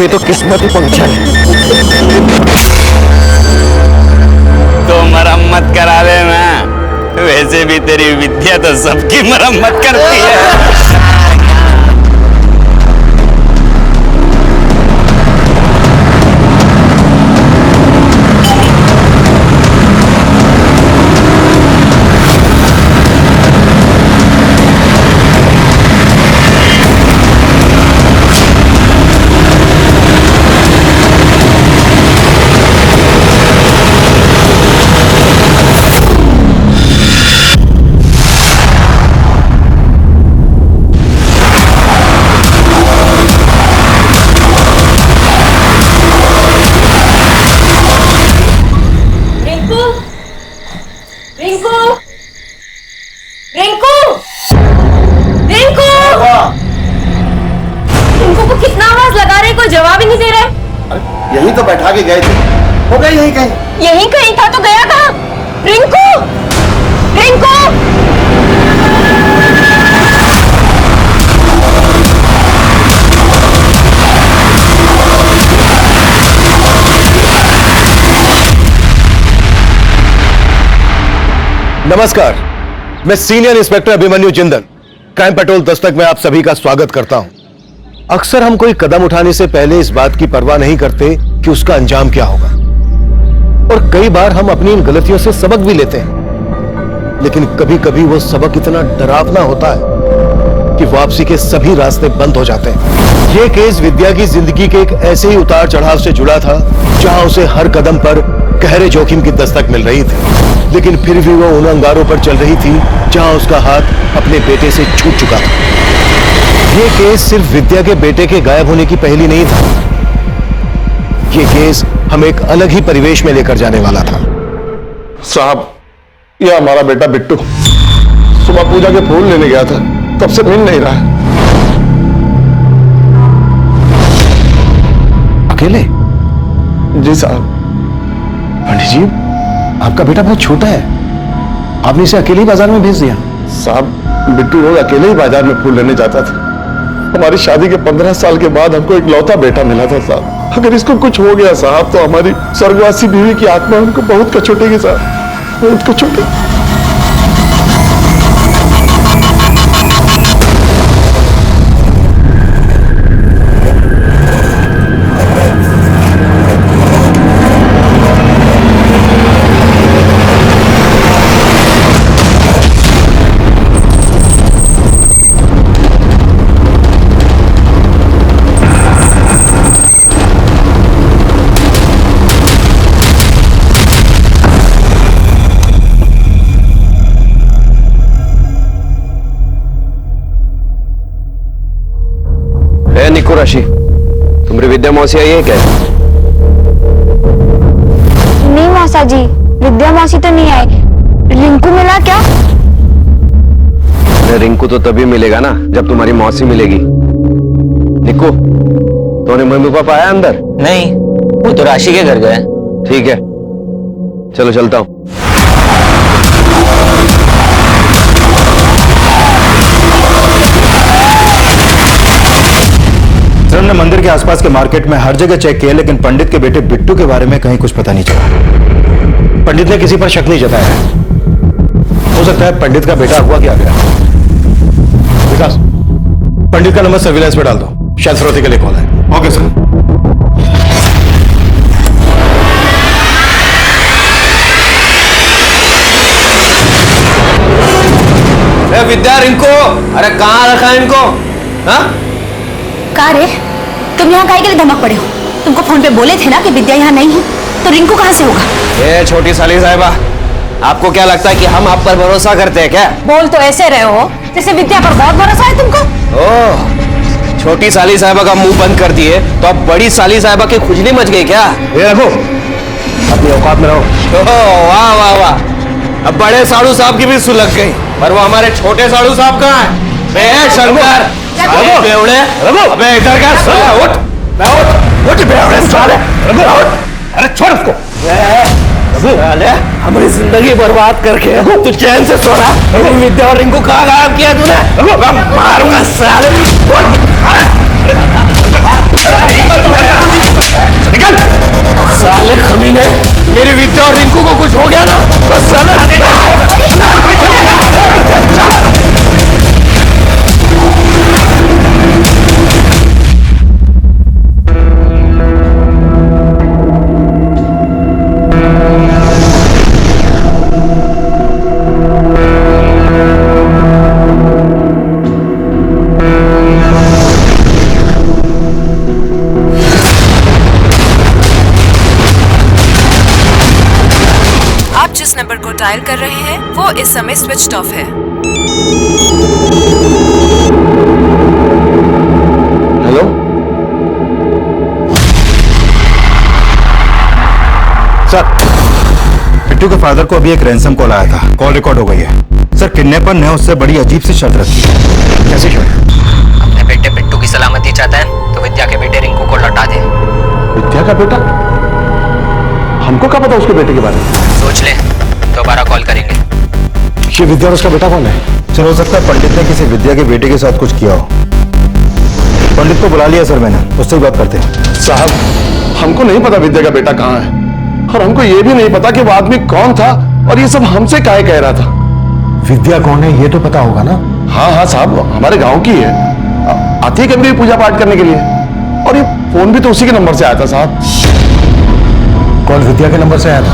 ये तो किस्मत ही पहुंचा है। तो मरम्मत करा लेना, वैसे भी तेरी विद्या तो सबकी मरम्मत करती है। यही तो बैठा के गए थे, हो गए यही कहीं। यही कहीं था तो गया कहाँ? रिंकू, रिंकू। नमस्कार, मैं senior inspector Abhimanyu Jindal, crime petrol Dastak में आप सभी का स्वागत करता हूं। अक्सर हम कोई कदम उठाने से पहले इस बात की परवाह नहीं करते कि उसका अंजाम क्या होगा, और कई बार हम अपनी इन गलतियों से सबक भी लेते हैं, लेकिन कभी कभी वो सबक इतना डरावना होता है कि वापसी के सभी रास्ते बंद हो जाते हैं। ये केस विद्या की जिंदगी के एक ऐसे ही उतार चढ़ाव से जुड़ा था जहां उसे हर कदम पर गहरे जोखिम की दस्तक मिल रही थी, लेकिन फिर भी वो उन अंगारों पर चल रही थी जहां उसका हाथ अपने बेटे से छूट चुका था। ये केस सिर्फ विद्या के बेटे के गायब होने की पहेली नहीं था, ये केस हमें एक अलग ही परिवेश में लेकर जाने वाला था। साहब, ये हमारा बेटा बिट्टू सुबह पूजा के फूल लेने गया था, तब से मिल नहीं रहा है। अकेले? जी साहब। पंडित जी, आपका बेटा बहुत छोटा है, आपने इसे अकेले ही बाजार में भेज दिया? साहब, बिट्टू रोज अकेले ही बाजार में फूल लेने जाता था। हमारी शादी के 15 साल के बाद हमको एक लौता बेटा मिला था साहब। अगर इसको कुछ हो गया साहब तो हमारी स्वर्गवासी बीवी की आत्मा हमको बहुत कचोटेगी साहब, बहुत कचोटेगी। निको राशि, तुम्हारी विद्या मौसी आई है क्या? नहीं मौसा जी, विद्या मौसी तो नहीं आई। रिंकू मिला क्या? रिंकू तो तभी मिलेगा ना जब तुम्हारी मौसी मिलेगी। निको, तुम्हारे मम्मी पापा आया अंदर? नहीं, वो तो राशि के घर गए। ठीक है, चलो चलता हूं। सर, हमने मंदिर के आसपास के मार्केट में हर जगह चेक किया, लेकिन पंडित के बेटे बिट्टू के बारे में कहीं कुछ पता नहीं चला। पंडित ने किसी पर शक नहीं जताया है। हो सकता है पंडित का बेटा अगवा किया गया। विकास, पंडित का नंबर सर्विलांस पे डाल दो, शायद फिरौती के लिए कॉल है। Okay sir. विद्या, रिंकू, अरे कहाँ रखा है इनको? हाँ? कहा रे, तुम यहाँ काहे के लिए धमक पड़े हो? तुमको फोन पे बोले थे ना कि विद्या यहाँ नहीं है, तो रिंकू कहाँ से होगा? ये छोटी साली साहिबा, आपको क्या लगता है कि हम आप पर भरोसा करते हैं क्या? बोल तो ऐसे रहे हो जैसे विद्या पर बहुत भरोसा है तुमको। ओह, छोटी साली साहिबा का मुंह बंद कर दिए तो अब बड़ी साली साहिबा की खुजली मच गई क्या? ये रखो, अपनी औकात में रहो। ओह वाह वाह वाह, अब बड़े साड़ू साहब की भी सुलग गई, पर वो हमारे छोटे साड़ू साहब कहाँ है? शंकर, बेवड़े, अबे इधर क्या? उठ, उठ बेवड़े साले, अरे छोड़ उसको। साले हमारी जिंदगी बर्बाद करके तू चैन से सो रहा? विद्या और रिंकू कहाँ गायब किया तूने? मारूंगा साले। निकल साले कमीने, मेरी विद्या और रिंकू को कुछ हो गया ना बस साले। आप जिस नंबर को डायल कर रहे हैं वो इस समय स्विच्ड ऑफ है। हेलो सर, बिट्टू के फादर को अभी एक रैंसम कॉल आया था। कॉल रिकॉर्ड हो गई है। सर, किडनैपर ने उससे बड़ी अजीब सी शर्त रखी है। कैसी शर्त? अपने बेटे बिट्टू की सलामती चाहता है तो विद्या के बेटे रिंकू को लौटा दे। विद्या का बेटा? हमको क्या पता उसके बेटे के बारे में? सोच ले, दोबारा कॉल करेंगे। ये विद्या और उसका बेटा कौन है? सर, हो सकता है पंडित ने किसी विद्या के बेटे के साथ कुछ किया हो। पंडित को बुला लिया सर मैंने, उससे ही बात करते हैं। साहब, हमको नहीं पता विद्या का बेटा कहाँ है, और हमको ये भी नहीं पता कि वो आदमी कौन था और ये सब हमसे काहे कह रहा था। विद्या कौन है ये तो पता होगा ना? हाँ हाँ साहब, हमारे गांव की है, आती है कभी पूजा पाठ करने के लिए, और ये फोन भी तो उसी के नंबर से आया था साहब। कॉल विद्या के नंबर से आया था,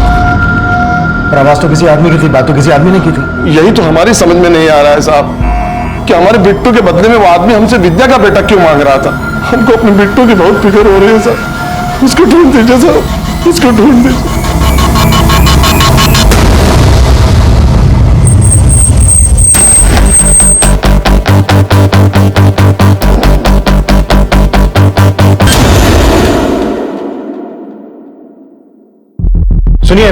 पर आवाज तो किसी आदमी की थी, बात तो किसी आदमी ने की थी। यही तो हमारी समझ में नहीं आ रहा है साहब कि हमारे बिट्टू के बदले में वो आदमी हमसे विद्या का बेटा क्यों मांग रहा था। हमको अपने बिट्टू की बहुत फिक्र हो रही है सर, उसको ढूंढ दीजिए सर, उसको ढूंढ दीजिए। सुनिए,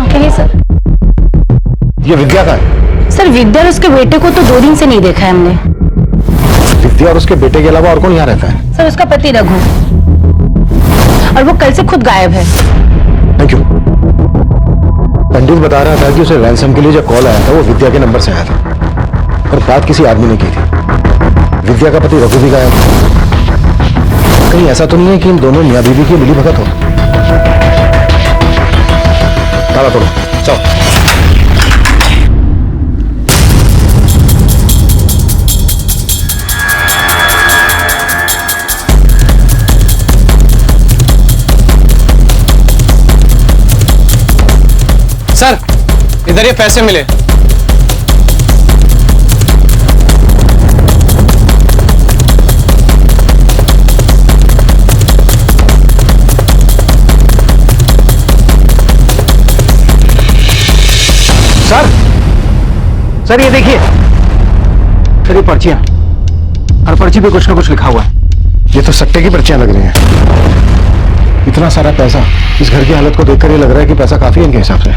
कहिए सर। ये विद्या का है? सर, विद्या और उसके बेटे को तो 2 दिन से नहीं देखा है हमने। विद्या और उसके बेटे के अलावा और कौन यहाँ रहता है? सर, उसका पति रघु, और वो कल से खुद गायब है। Thank you. पंडित बता रहा था कि उसे रैंसम के लिए जो कॉल आया था वो विद्या के नंबर से आया था, और बात किसी आदमी ने की थी। विद्या का पति रघु भी गायब है। कहीं ऐसा तो नहीं है कि इन दोनों मियां बीवी की मिलीभगत हो? ताला तोड़ो, चलो। सर, इधर ये पैसे मिले। सर ये देखिए, सर ये पर्चियां, हर पर्ची पे कुछ ना कुछ लिखा हुआ है। ये तो सट्टे की पर्चियां लग रही हैं। इतना सारा पैसा, इस घर की हालत को देखकर ये लग रहा है कि पैसा काफी है इनके हिसाब से।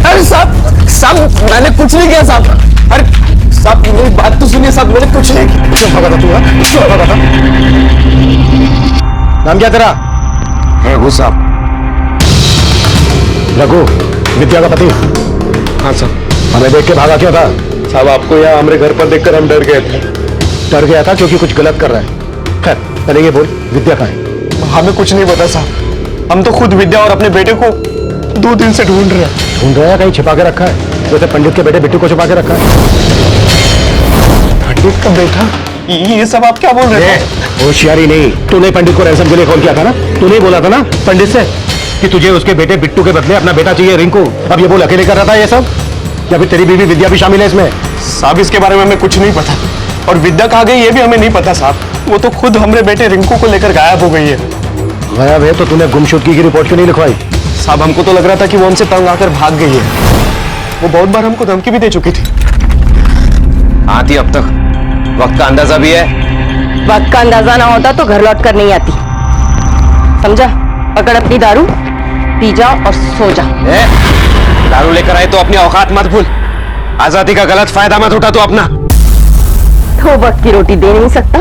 अरे साहब, मैंने कुछ नहीं किया साहब। अरे साहब, मेरी बात तो सुनिए साहब, मैंने कुछ नहीं किया। क्यों भागा था तू? क्यों भागा था? नाम क्या तेरा? रघु साहब। रघु, विद्या का पति? हाँ सर। हमें देख के भागा क्यों था? साहब, आपको यहाँ हमारे घर पर देखकर हम डर गए थे। डर गया था क्योंकि कुछ गलत कर रहा है। खैर, पहले ये बोल, विद्या कहाँ है? हमें कुछ नहीं पता साहब, हम तो खुद विद्या और अपने बेटे को 2 दिन से ढूंढ रहे हैं। ढूंढ रहा है? कहीं छिपा के रखा है जैसे पंडित के बेटे बिट्टू को छिपा के रखा है? पंडित का बेटा? ये सब आप क्या बोल रहे हैं? होशियारी नहीं, तूने पंडित को रैंसम के लिए कॉल किया था ना? तूने बोला था ना पंडित से कि तुझे उसके बेटे बिट्टू के बदले अपना बेटा चाहिए रिंकू। अब ये बोल अकेले कर रहा था ये सब, या फिर तेरी बीवी विद्या भी शामिल है इसमें? साहब, इसके बारे में हमें कुछ नहीं पता, और विद्या कहाँ गई ये भी हमें नहीं पता साहब। वो तो खुद हमारे बेटे रिंकू को लेकर गायब हो गई है। गायब है तो तूने गुमशुदगी की रिपोर्ट क्यों नहीं लिखवाई? साहब, हमको तो लग रहा था कि वो हमसे तंग आकर भाग गई है। वो बहुत बार हमको धमकी भी दे चुकी थी। आती अब तक वक्त का अंदाजा भी है। वक्त का अंदाजा ना होता तो घर लौट कर नहीं आती, समझा? पकड़ अपनी दारू, पी जा और सो जा। दारू लेकर आए तो अपनी औकात मत भूल। आजादी का गलत फायदा मत उठा तो अपना। तो वक्त की रोटी दे नहीं सकता,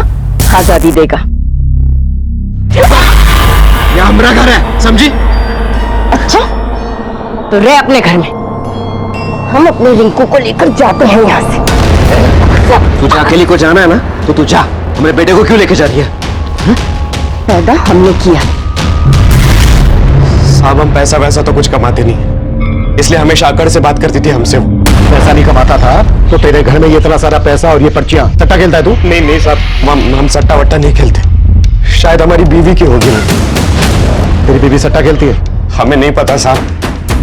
आजादी देगा। यहाँ हमारा घर है, समझी? अच्छा तो रह अपने घर में, हम अपने रिंकू को लेकर जाते हैं यहाँ से। तुझे अकेली को जाना है ना, तो तू जा। हमारे बेटे को क्यों लेके जा रही है? पैदा हमने किया। साहब हम पैसा वैसा तो कुछ कमाते नहीं, इसलिए हमेशा आकर से बात करती थी हमसे। पैसा नहीं कमाता था तो तेरे घर में ये इतना सारा पैसा और ये पर्चियां, सट्टा खेलता है तू? नहीं साहब, हम सट्टा वट्टा नहीं खेलते। शायद हमारी बीवी की होगी ना। तेरी बीवी सट्टा खेलती है? हमें नहीं पता साहब,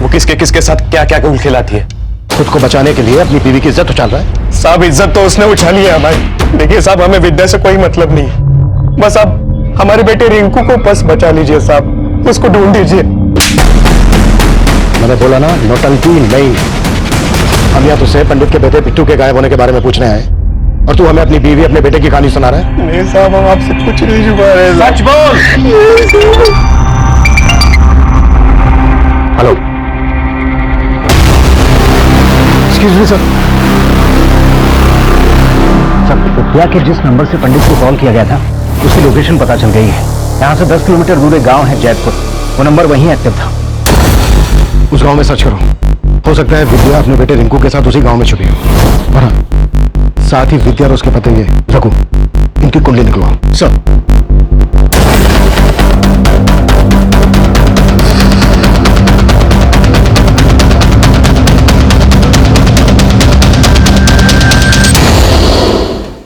वो किसके साथ क्या क्या खेल खिलाती है। खुद को बचाने के लिए अपनी बीवी की इज्जत उछाल रहा है। साहब इज्जत तो उसने उछाली है हमारी। देखिए साहब, हमें विद्या से कोई मतलब नहीं है। बस आप हमारे बेटे रिंकू को बस बचा लीजिए साहब, उसको ढूंढ दीजिए। मैंने बोला ना, नौटंकी नहीं। हम यहाँ तुझसे पंडित के बेटे पिट्टू के गायब होने के बारे में पूछने आए, और तू हमें अपनी बीवी अपने बेटे की कहानी सुना रहा है। नहीं साहब, हम आपसे कुछ नहीं छुपा रहे। सच बोल। Hello, excuse me sir. Vidya के जिस नंबर से पंडित को कॉल किया गया था, उसकी लोकेशन पता चल गई है। यहाँ से 10 किलोमीटर दूर एक गांव है जैतपुर, वो नंबर वहीं एक्टिव था। उस गांव में सर्च करो, हो सकता है विद्या अपने बेटे रिंकू के साथ उसी गांव में छुपी हो। और हाँ, साथ ही विद्या और उसके पति ये रघु, इनकी कुंडली निकलवाओ सर।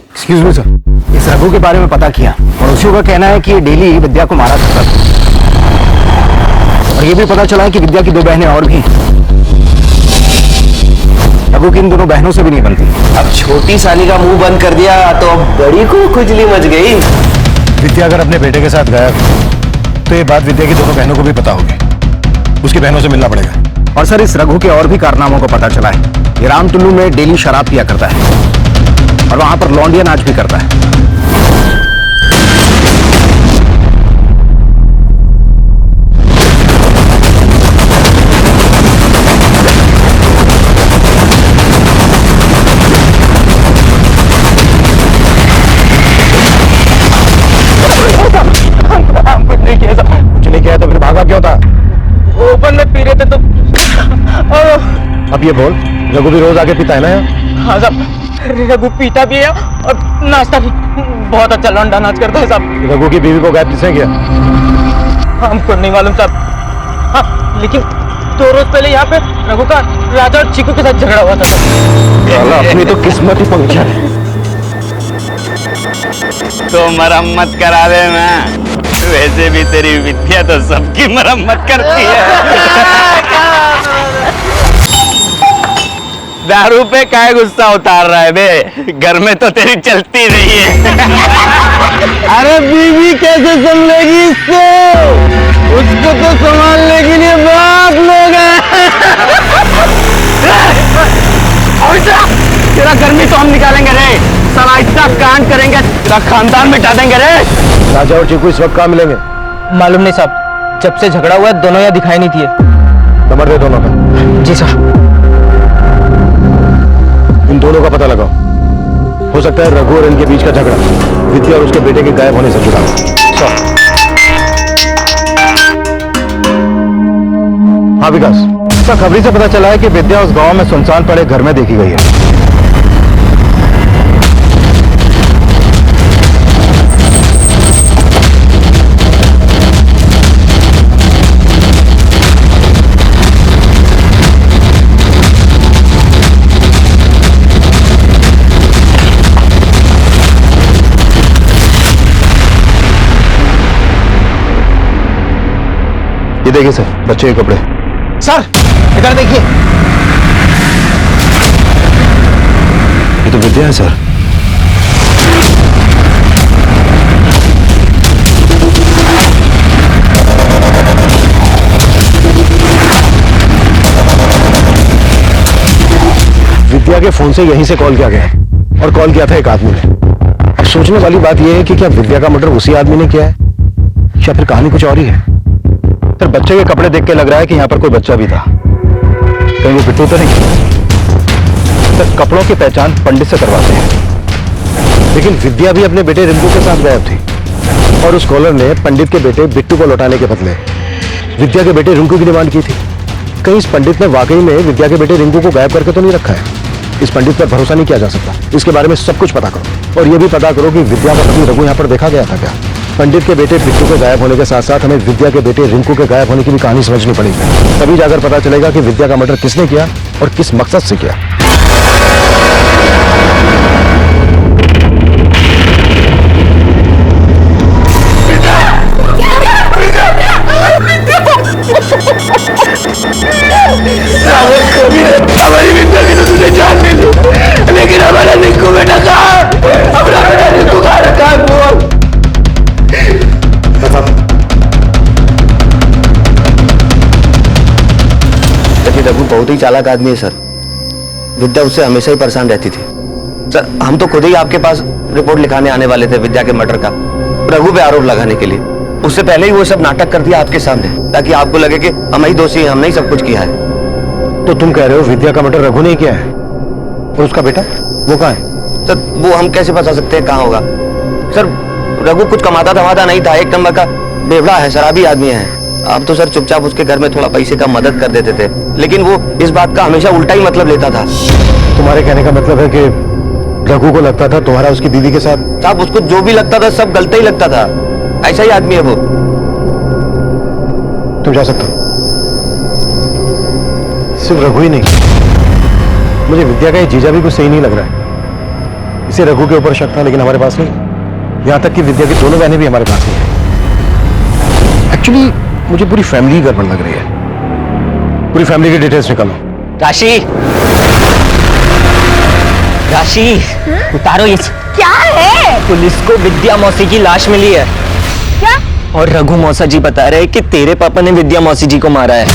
एक्सक्यूज मी सर, इस रघु के बारे में पता किया, पड़ोसियों का कहना है कि ये डेली विद्या को मारा करता था। और ये भी पता चला है कि विद्या की 2 बहनें और भी। रघु की इन दोनों बहनों से भी नहीं बनती। अब छोटी साली का मुंह बंद कर दिया तो अब बड़ी को खुजली मच गई। विद्या अगर अपने बेटे के साथ गया तो ये बात विद्या की दोनों बहनों को भी पता होगी। उसकी बहनों से मिलना पड़ेगा। और सर, इस रघु के और भी कारनामों को पता चला है। ये रामटुल्लू में डेली शराब पिया करता है और वहां पर लौंडिया नाच भी करता है। कुछ नहीं किया तो फिर भागा क्यों था? ओपन में पी रहे थे तो। अब ये बोल, रघु भी रोज आके पीता है ना यहाँ? हाँ साहब, रघु पीता भी है और नाचता भी। बहुत अच्छा लौंडा नाच करता है साहब। रघु की बीवी को गायब किसने किया? हमको नहीं मालूम साहब। हाँ, लेकिन 2 रोज पहले यहाँ पे रघु का राजा और चीकू के साथ झगड़ा हुआ था साहब। अपनी तो किस्मत ही पंक्चर है। तो मरम्मत करा दे मैं, वैसे भी तेरी विद्या तो सबकी मरम्मत करती है। दारू पे काय गुस्सा उतार रहा है बे, घर में तो तेरी चलती नहीं है। अरे बीवी कैसे संभलेगी इसको? उसको तो संभालने के लिए बाप लोग हैं। तेरा गर्मी तो हम निकालेंगे रे, साला इतना कांड करेंगे तेरा खानदान मिटा देंगे रे। राजा और चीकू इस वक्त कहाँ मिलेंगे? मालूम नहीं साहब, जब से झगड़ा हुआ है दोनों यहाँ दिखाई नहीं दिए। नंबर दे दोनों का। जी सर। इन दोनों का पता लगाओ, हो सकता है रघु और इनके बीच का झगड़ा विद्या और उसके बेटे के गायब होने से जुड़ा हो। हाँ विकास, सर खबरी से पता चला है कि विद्या उस गांव में सुनसान पड़े घर में देखी गई है। ये देखिए सर, बच्चे के कपड़े। सर इधर देखिए। ये तो विद्या है सर। विद्या के फोन से यहीं से कॉल किया गया और कॉल किया था एक आदमी ने। अब सोचने वाली बात यह है कि क्या विद्या का मर्डर उसी आदमी ने किया है या फिर कहानी कुछ और ही है। सर बच्चे के कपड़े देख के लग रहा है कि यहाँ पर कोई बच्चा भी था। कहीं वो पिट्टू तो नहीं? सर कपड़ों की पहचान पंडित से करवाते हैं, लेकिन विद्या भी अपने बेटे रिंकू के साथ गायब थी। और उस कॉलर ने पंडित के बेटे बिट्टू को लौटाने के बदले विद्या के बेटे रिंकू की डिमांड की थी। कहीं इस पंडित ने वाकई में विद्या के बेटे रिंकू को गायब करके तो नहीं रखा है? इस पंडित पर भरोसा नहीं किया जा सकता। इसके बारे में सब कुछ पता करो और यह भी पता करो कि विद्या का पति रघु यहाँ पर देखा गया था क्या। पंडित के बेटे बिट्टू के गायब होने के साथ साथ हमें विद्या के बेटे रिंकू के गायब होने की भी कहानी समझनी पड़ेगी। तभी जाकर पता चलेगा कि विद्या का मर्डर किसने किया और किस मकसद से किया। हमारी विद्या की तो तुझे जान नहीं दी, लेकिन हमारा रिंकू बेटा कहाँ? हमारा बेटा रिंकू कहाँ रखा है? बोल। लेकिन रघु बहुत ही चालाक आदमी है सर। विद्या उससे हमेशा ही परेशान रहती थी। सर हम तो खुद ही आपके पास रिपोर्ट लिखाने आने वाले थे विद्या के मर्डर का, रघु पे आरोप लगाने के लिए। उससे पहले ही वो सब नाटक कर दिया आपके सामने, ताकि आपको लगे कि हम ही दोषी हैं, हमने ही सब कुछ किया है। तो तुम कह रहे हो विद्या का मर्डर रघु ने किया है और उसका बेटा वो कहाँ है? सर वो हम कैसे बता सकते हैं कहाँ होगा? सर रघु कुछ कमाता धमाता नहीं था, एक नंबर का बेवड़ा है, शराबी आदमी है। आप तो सर चुपचाप उसके घर में थोड़ा पैसे का मदद कर देते थे, लेकिन वो इस बात का हमेशा उल्टा ही मतलब लेता था। तुम्हारे कहने का मतलब है कि रघु को लगता था तुम्हारा उसकी बीवी के साथ? साहब उसको जो भी लगता था सब गलत ही लगता था, ऐसा ही आदमी है वो। तुम जा सकते हो। सिर्फ रघु ही नहीं, मुझे विद्या का ये जीजा भी कुछ सही नहीं लग रहा है। इसे रघु के ऊपर शक था लेकिन हमारे पास नहीं। यहां तक कि विद्या की दोनों बहनें भी हमारे पास नहीं है। एक्चुअली मुझे पूरी फैमिली गड़बड़ लग रही है। पूरी फैमिली की डिटेल्स निकालो। राशि, राशि उतारो ये। क्या है? पुलिस को विद्या मौसी की लाश मिली है। क्या? और रघु मौसा जी बता रहे हैं कि तेरे पापा ने विद्या मौसी जी को मारा है।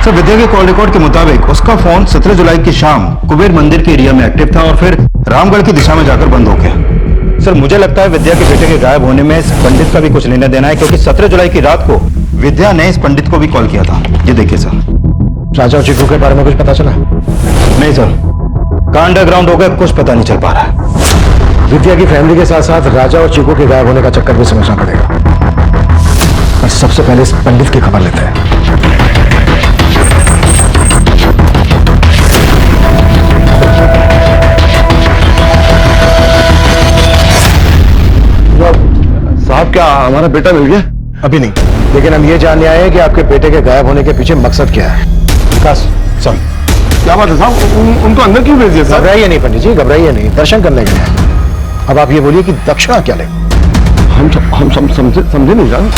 सर विद्या के कॉल रिकॉर्ड के मुताबिक उसका फोन 17 जुलाई की शाम कुबेर मंदिर के एरिया में एक्टिव था और फिर रामगढ़ की दिशा में जाकर बंद हो गया। सर मुझे लगता है विद्या के बेटे के गायब होने में इस पंडित का भी कुछ लेना देना है, क्योंकि 17 जुलाई की रात को विद्या ने इस पंडित को भी कॉल किया था। ये देखिए सर। राजा और चिक्कू के बारे में कुछ पता चला? नहीं सर, का अंडरग्राउंड हो गया, कुछ पता नहीं चल पा रहा है। विद्या की फैमिली के साथ साथ राजा और चिक्कू के गायब होने का चक्कर भी समझना पड़ेगा। और सबसे पहले इस पंडित की खबर लेते हैं। साहब क्या हमारा बेटा मिल गया? अभी नहीं, लेकिन हम ये जानने आए हैं कि आपके बेटे के गायब होने के पीछे मकसद क्या है। विकास चल। क्या बात है साहब, उनको अंदर क्यों भेज दिया साहब? घबराइए नहीं पंडित जी, घबराइए नहीं, दर्शन करने गए हैं। अब आप ये बोलिए कि दक्षिणा क्या ले? हम समझे नहीं साहब।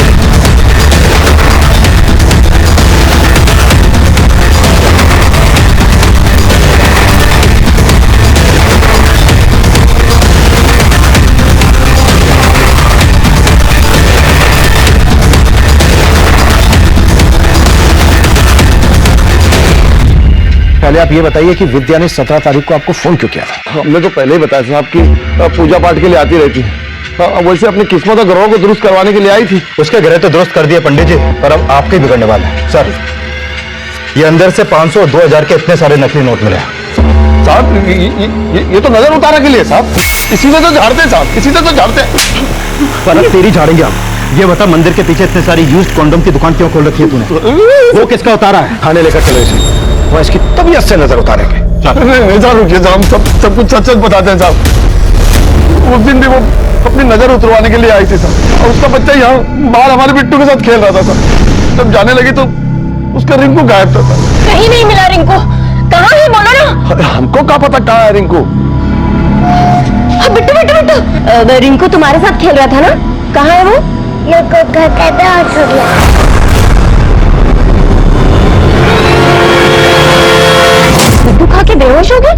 पहले आप ये बताइए कि विद्या ने 17 तारीख को आपको फोन क्यों किया था? हमने तो पहले ही बताया साहब कि पूजा पाठ के लिए आती रहती है। वैसे अपनी किस्मत और ग्रहों को दुरुस्त करवाने के लिए आई थी। उसके ग्रह तो दुरुस्त कर दिए पंडित जी, पर अब आपके बिगड़ने वाला है। सर ये अंदर से 500 और 2000 के इतने सारे नकली नोट मिले हैं। साहब ये तो नजर उतारा के लिए साहब, इसी से तो झाड़ते साहब, इसी से तो झाड़ते। पर अब तेरी झाड़ेंगे आप। ये बता मंदिर के पीछे इतने सारी यूज्ड कॉन्डोम की दुकान क्यों खोल रखी है तूने? वो किसका उतारा है? थाने लेकर चलो इसे, वो इसकी तबीयत से नजर उतारेंगे। रुकिए साहब, सब कुछ सच सच बताते हैं साहब। उस दिन भी वो अपनी नजर उतरवाने के लिए आई थी साहब, और उसका बच्चा यहाँ बाहर हमारे बिट्टू के साथ खेल रहा था साहब। जब जाने लगी तो उसका रिंकू गायब था साहब। कहीं नहीं मिला रिंकू, कहाँ है बोलो ना। हमको क्या पता कहाँ है रिंकू? बिट्टू बिट्टू बिट्टू, रिंकू तुम्हारे साथ खेल रहा था ना, कहाँ है वो? लड्डू खा के बेहोश हो गए?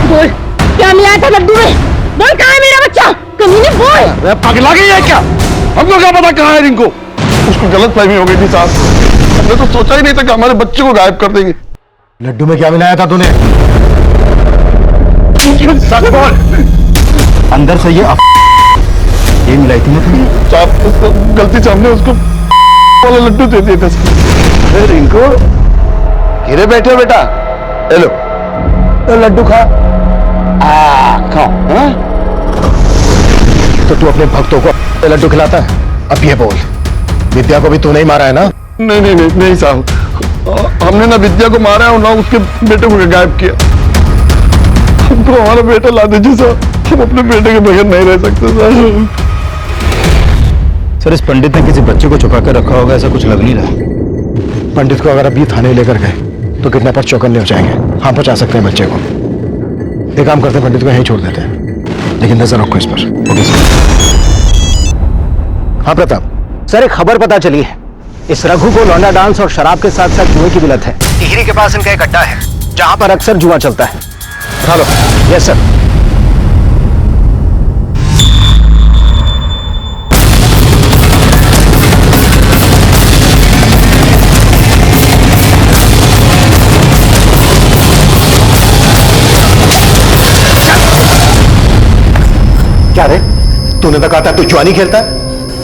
बोल क्या मिलाया था लड्डू में? बोल कहाँ है मेरा बच्चा? कमीने बोल। पगला गई है क्या? हमको क्या पता कहाँ है रिंकू? उसको गलत फहमी हो गई थी साहब, हमने तो सोचा ही नहीं था कि हमारे बच्चे को गायब कर देंगे। लड्डू में क्या मिलाया था तूने? सच बोल। अंदर से ये मिलाई थी ना तुमने? साहब गलती से हमने उसको वाला लड्डू दे दिए थे। रिंकू गिरे बैठे बेटा, हेलो लड्डू खा। तो तू अपने भक्तों को लड्डू खिलाता है? अब ये बोल, विद्या को भी तू नहीं मारा है ना? नहीं नहीं नहीं नहीं साहब, हमने ना विद्या को मारा है और ना उसके बेटे को गायब किया। हमको हमारा बेटा ला दीजिए साहब, हम अपने बेटे के बगैर नहीं रह सकते साहब। सर, इस पंडित ने किसी बच्चे को छुपा कर रखा होगा, ऐसा कुछ लग नहीं रहा। पंडित को अगर अभी थाने लेकर गए तो किडनैपर चौकन्ने हो जाएंगे। हाँ, बचा सकते हैं बच्चे को। एक काम करते हैं, पंडित को यहीं छोड़ देते हैं, लेकिन नजर रखो इस पर। Okay sir. हाँ प्रताप सर, एक खबर पता चली है। इस रघु को लौंडा डांस और शराब के साथ साथ जुए की भी लत है। टिहरी के पास इनका एक अड्डा है जहां पर अक्सर जुआ चलता है। उठा लो। Yes sir. क्या रे, तूने तो कहा था तू जुआ नहीं खेलता है?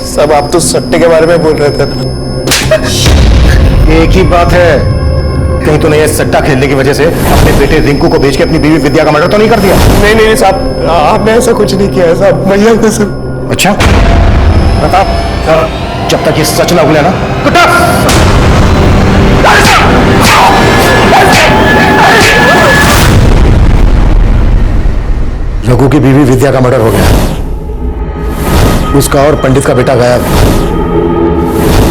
सब आप तो सट्टे के बारे में बोल रहे थे। एक ही बात है, कहीं तूने ये सट्टा खेलने की वजह से अपने बेटे रिंकू को बेच के अपनी बीवी विद्या का मर्डर तो नहीं कर दिया? नहीं नहीं साहब, आपने ऐसा कुछ नहीं किया है साहब, भैया ने सब। अच्छा प्रताप, जब तक ये सच ना उगले ना, रघु की बीवी विद्या का मर्डर हो गया, उसका और पंडित का बेटा गायब।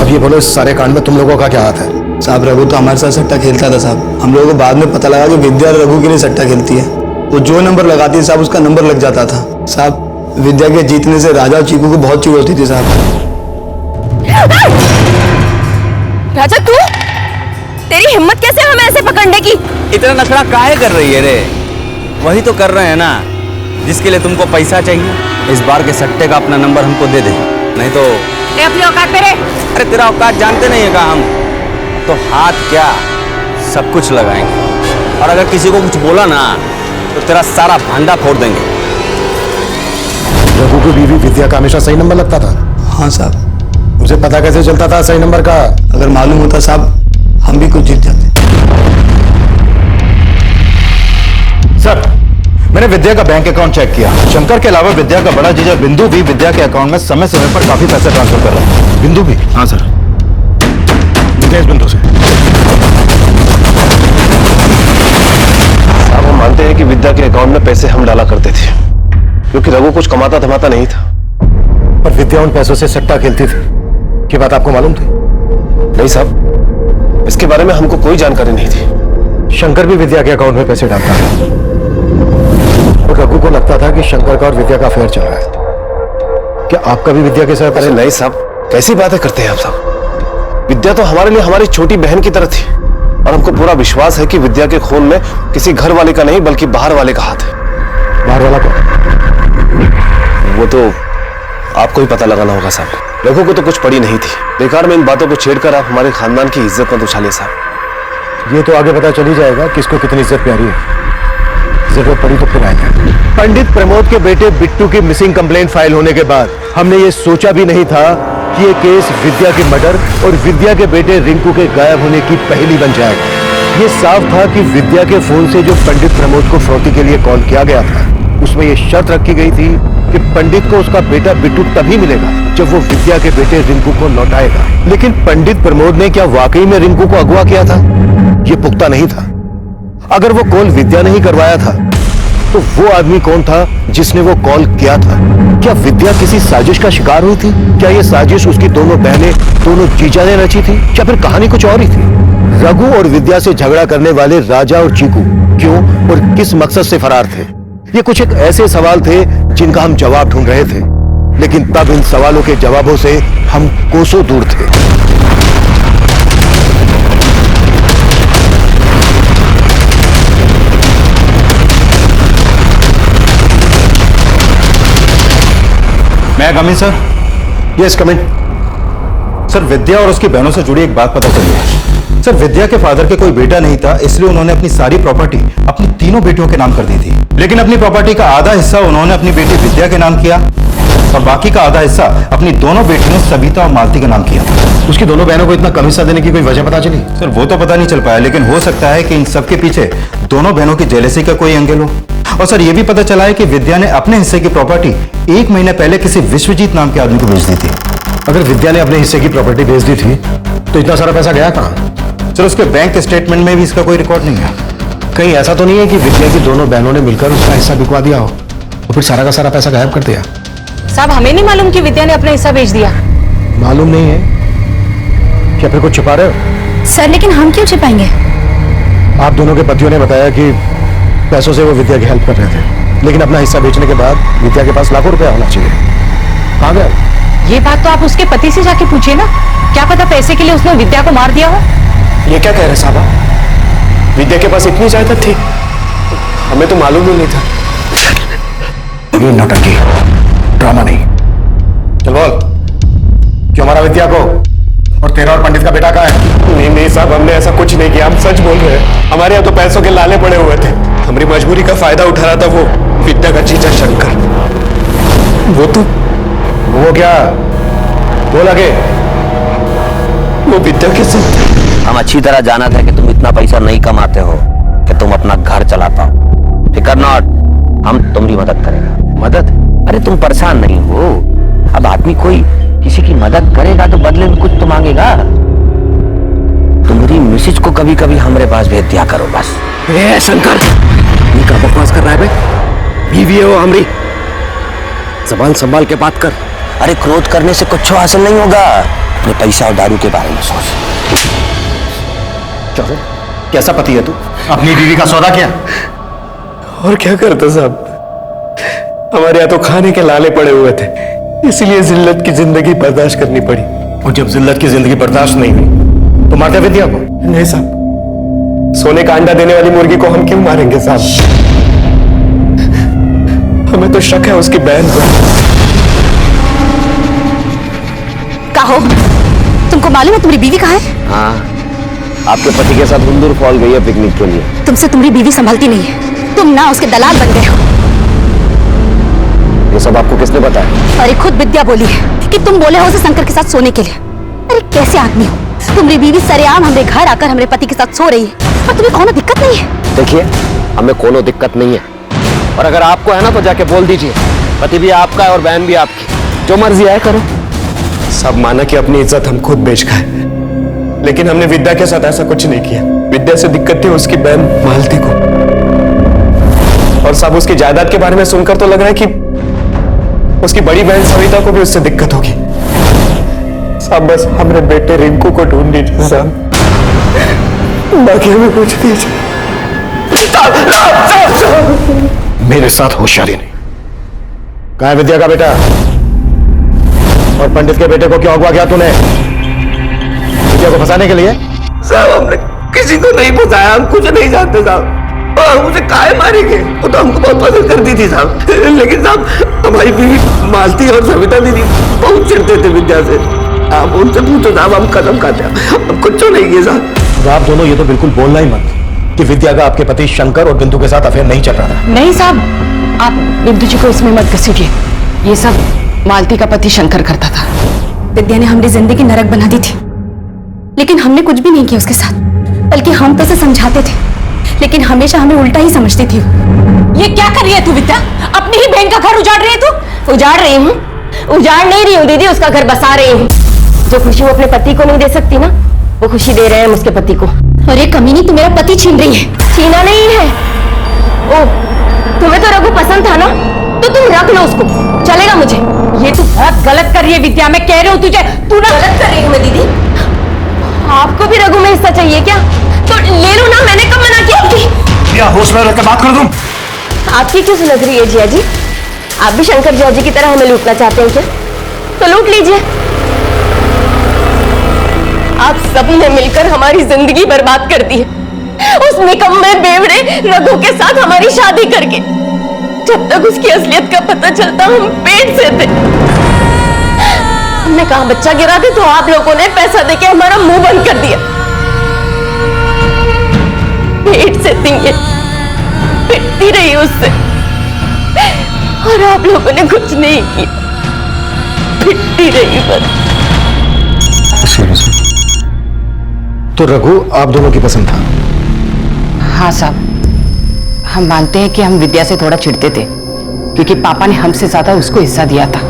अब ये बोलो, इस सारे कांड में तुम लोगों का क्या हाथ है? साहब, रघु तो हमारे साथ सट्टा खेलता था साहब। हम लोगों को बाद में पता लगा कि विद्या रघु के लिए सट्टा खेलती है। वो जो नंबर लगाती है साहब, उसका नंबर लग जाता था साहब। विद्या के जीतने से राजा और चीकू को बहुत चिढ़ होती थी साहब। राजा, तू, तेरी हिम्मत कैसे हमें ऐसे पकड़ने की? इतना नखरा काहे कर रही है रे? वही तो कर रहे हैं ना जिसके लिए तुमको पैसा चाहिए। इस बार के सट्टे का अपना नंबर हमको दे दे, नहीं तो अपनी औकात पे रहे। अरे तेरा औकात जानते नहीं है का हम तो हाथ क्या सब कुछ लगाएंगे, और अगर किसी को कुछ बोला ना तो तेरा सारा भांडा फोड़ देंगे। रघु की बीवी विद्या का हमेशा सही नंबर लगता था? हाँ साहब। उसे पता कैसे चलता था सही नंबर का? अगर मालूम होता साहब, हम भी कुछ जीत जाते। सर, मैंने विद्या का बैंक अकाउंट चेक किया। शंकर के अलावा विद्या का बड़ा जीजा बिंदु भी विद्या के अकाउंट में समय समय पर काफी पैसे ट्रांसफर कर रहा है। बिंदु भी? हाँ सर। इस बिंदु से साहब, हम मानते हैं कि विद्या के अकाउंट में पैसे हम डाला करते थे, क्योंकि रघु कुछ कमाता धमाता नहीं था। पर विद्या उन पैसों से सट्टा खेलती थी, ये बात आपको मालूम थी? नहीं साहब, इसके बारे में हमको कोई जानकारी नहीं थी। शंकर भी विद्या के अकाउंट में पैसे डालता था, और रघु को लगता था कि शंकर का और विद्या का अफेयर चल रहा है। क्या आपका भी विद्या के साथ? अरे नहीं साहब, कैसी बातें करते हैं आप साहब। विद्या तो हमारे लिए हमारी छोटी बहन की तरह थी, और हमको पूरा विश्वास है कि विद्या के खून में किसी घर वाले का नहीं बल्कि बाहर वाले का हाथ है। बाहर वाला कौन? वो तो आपको ही पता लगाना होगा साहब। रघु को तो कुछ पड़ी नहीं थी। बेकार में इन बातों को छेड़कर आप हमारे खानदान की इज्जत मत उछालिए साहब। ये तो आगे पता चल ही जाएगा किसको कितनी इज्जत प्यारी है। जरूरत पड़ी तो फिर आएंगे। पंडित प्रमोद के बेटे बिट्टू की मिसिंग कंप्लेंट फाइल होने के बाद हमने ये सोचा भी नहीं था कि ये केस विद्या के मर्डर और विद्या के बेटे रिंकू के गायब होने की पहेली बन जाएगा। ये साफ था कि विद्या के फोन से जो पंडित प्रमोद को फौती के लिए कॉल किया गया था, उसमें ये शर्त रखी गई थी कि पंडित को उसका बेटा बिट्टू तभी मिलेगा जब वो विद्या के बेटे रिंकू को लौटाएगा। लेकिन पंडित प्रमोद ने क्या वाकई में रिंकू को अगवा किया था? ये पुख्ता नहीं था। अगर वो कॉल विद्या ने ही करवाया था तो वो आदमी कौन था जिसने वो कॉल किया था? क्या विद्या किसी साजिश का शिकार हुई थी? क्या ये साजिश उसकी दोनों बहनें, दोनों जीजा ने रची थी, या फिर कहानी कुछ और ही थी? रघु और विद्या से झगड़ा करने वाले राजा और चीकू क्यों और किस मकसद से फरार थे? ये कुछ एक ऐसे सवाल थे जिनका हम जवाब ढूंढ रहे थे, लेकिन तब इन सवालों के जवाबों से हम कोसों दूर थे। मैं कम इन सर? यस कम इन। सर, विद्या और उसकी बहनों से जुड़ी एक बात पता चली है। सर, विद्या के फादर के कोई बेटा नहीं था, इसलिए उन्होंने अपनी सारी प्रॉपर्टी अपनी तीनों बेटियों के नाम कर दी थी। लेकिन अपनी प्रॉपर्टी का आधा हिस्सा उन्होंने अपनी बेटी विद्या के नाम किया और बाकी का आधा हिस्सा अपनी दोनों बेटियों सविता और मालती के नाम किया। उसकी दोनों बहनों को इतना कम हिस्सा देने की कोई वजह पता चली? सर वो तो पता नहीं चल पाया, लेकिन हो सकता है कि इन सब के पीछे दोनों बहनों की जेलसी का कोई एंगल हो। और सर ये भी पता चला है कि विद्या ने अपने हिस्से की प्रॉपर्टी 1 महीने पहले किसी विश्वजीत नाम के आदमी को बेच दी थी। अगर विद्या ने अपने हिस्से की प्रॉपर्टी बेच दी थी तो इतना सारा पैसा गया कहाँ? सर उसके बैंक स्टेटमेंट में भी इसका कोई रिकॉर्ड नहीं है। कहीं ऐसा तो नहीं है कि विद्या की दोनों बहनों ने मिलकर उसका हिस्सा बिकवा दिया हो और फिर सारा का सारा पैसा गायब कर दिया? साहब हमें नहीं मालूम कि विद्या ने अपना हिस्सा बेच दिया। मालूम नहीं है? क्या फिर कुछ छुपा रहे हो? सर लेकिन हम क्यों छिपाएंगे? आप दोनों के पतियों ने बताया कि पैसों से वो विद्या की हेल्प कर रहे थे, लेकिन अपना हिस्सा बेचने के बाद विद्या के पास लाखों रुपया होना चाहिए। कहाँ गया? ये बात तो आप उसके पति से जाके पूछिए ना, क्या पता पैसे के लिए उसने विद्या को मार दिया हो। ये क्या कह रहे साहब? विद्या के पास इतनी जायदाद थी, हमें तो मालूम ही नहीं था। ये नाटक ड्रामा नहीं। चल बोल, क्यों मारा विद्या को? और तेरा और पंडित का बेटा कहाँ है? नहीं नहीं साहब, हमने ऐसा कुछ नहीं किया, हम सच बोल रहे हैं। हमारे यहाँ तो पैसों के लाले पड़े हुए थे, हमारी मजबूरी का फायदा उठा रहा था वो विद्या का जीजा शंकर। वो क्या? बोल आगे। वो विद्या के साथ हम अच्छी तरह जाना था कि तुम इतना पैसा नहीं कमाते हो कि तुम अपना घर चला पाओ। फिकर नॉट, हम तुम्हारी मदद करेंगे। मदद? अरे तुम परेशान नहीं हो। अब आदमी कोई किसी की मदद करेगा तो बदले में कुछ तो मांगेगा। तुम्हारी मिसेज को कभी कभी हमारे पास भेज दिया करो बस। ए शंकर, ये क्या बकवास कर रहा है बे? बीवी है वो हमारी, जबान संभाल के बात कर। अरे क्रोध करने से कुछ हासिल नहीं होगा। अपने पैसा और दारू के बारे में सोच। चलो, कैसा पति है तू? अपनी बीवी का सौदा किया? और क्या करता साहब, हमारे यहाँ तो खाने के लाले पड़े हुए थे, इसलिए जिल्लत की जिंदगी बर्दाश्त करनी पड़ी। और जब जिल्लत की जिंदगी बर्दाश्त नहीं हुई तो मारते विद्या को? नहीं साहब, सोने का अंडा देने वाली मुर्गी को हम क्यों मारेंगे साहब? हमें तो शक है उसकी बहन पर। कहो, तुमको मालूम है तुम्हारी बीवी कहाँ है? हाँ, आपके पति के साथ हुंदुर फॉल गई है पिकनिक के लिए। तुमसे तुम्हारी बीवी संभलती नहीं है, तुम ना उसके दलाल बन गए हो। ये सब आपको किसने बताया? अरे खुद विद्या बोली है कि तुम बोले हो उसे शंकर के साथ सोने के लिए। अरे कैसे आदमी हो? तुम्हारी बीवी सरेआम हमारे घर आकर हमारे पति के साथ सो रही है और तुम्हें कोनो दिक्कत नहीं है? देखिए, हमें कोनो दिक्कत नहीं है, और अगर आपको है ना तो जाके बोल दीजिए। पति भी आपका है और बहन भी आपकी, जो मर्जी है करो। सब माना कि अपनी इज्जत हम खुद बेच खाए, लेकिन हमने विद्या के साथ ऐसा कुछ नहीं किया। विद्या से दिक्कत थी उसकी बहन मालती को, और सब उसकी जायदाद के बारे में सुनकर तो लग रहा है कि उसकी बड़ी बहन सविता को भी उससे दिक्कत होगी। साहब बस हमारे बेटे रिंकू को ढूंढ दीजिए साहब, बाकी हमें कुछ दीजिए। मेरे साथ होशियारी नहीं। कहाँ है विद्या का बेटा? और पंडित के बेटे को क्यों अगवा किया तूने? विद्या को फंसाने के लिए? साहब हमने किसी को नहीं फंसाया, हम कुछ नहीं जानते साहब। हम उसे काहे मारेंगे? वो तो हमको बहुत पसंद करती थी साहब, लेकिन साहब हमारी बीवी मालती और सविता दीदी बहुत चिढ़ते थे विद्या से। आप उनसे पूछो साहब, हम कसम खाते हैं हम कुछ नहीं किए साहब। आप दोनों ये तो बिल्कुल बोलना ही मत कि विद्या का आपके पति शंकर और बिंदु के साथ अफेयर नहीं चल रहा था। नहीं साहब, आप बिंदु जी को इसमें मत घसीटिए। ये सब मालती का पति शंकर करता था। विद्या ने हमारी जिंदगी नरक बना दी थी, लेकिन हमने कुछ भी नहीं किया उसके साथ, बल्कि हम तो उसे समझाते थे, लेकिन हमेशा हमें उल्टा ही समझती थी। ये क्या कर रही है तू विद्या? अपनी ही बहन का घर उजाड़ रही है तू? उजाड़ रही हूँ? उजाड़ नहीं रही हूँ दीदी, उसका घर बसा रही हूँ। जो खुशी वो अपने पति को नहीं दे सकती ना, वो खुशी दे रहे हैं हम उसके पति को। अरे कमीनी, तू मेरा पति छीन रही है। छीना नहीं है। ओ, तुम्हें तो रघु पसंद था ना, तो तुम रख लो उसको, चलेगा मुझे। ये तू बहुत गलत कर रही है विद्या, मैं कह रही हूँ तुझे। तू ना गलत कर रही हूँ मैं दीदी? आपको भी रघु में हिस्सा चाहिए क्या? तो ले लो ना, मैंने कब मना किया आपकी? या होश में रख के बात कर तुम। आपकी क्यों सुलग रही है जिया जी? आप भी शंकर जिया जी की तरह हमें लूटना चाहते हैं क्या? तो लूट लीजिए। आप सब ने मिलकर हमारी जिंदगी बर्बाद कर दी है, उस निकम्मे बेवड़े रघु के साथ हमारी शादी करके। जब तक उसकी असलियत का पता चलता हम पेट से थे। हमने कहा बच्चा गिरा दे, तो आप लोगों ने पैसा देके हमारा मुंह बंद कर दिया। पेट से थी ये, पिटती रही उससे, और आप लोगों ने कुछ नहीं किया। पिटती रही बस। तो रघु आप दोनों की पसंद था? हाँ साहब, हम मानते हैं कि हम विद्या से थोड़ा चिढ़ते थे क्योंकि पापा ने हमसे ज्यादा उसको हिस्सा दिया था,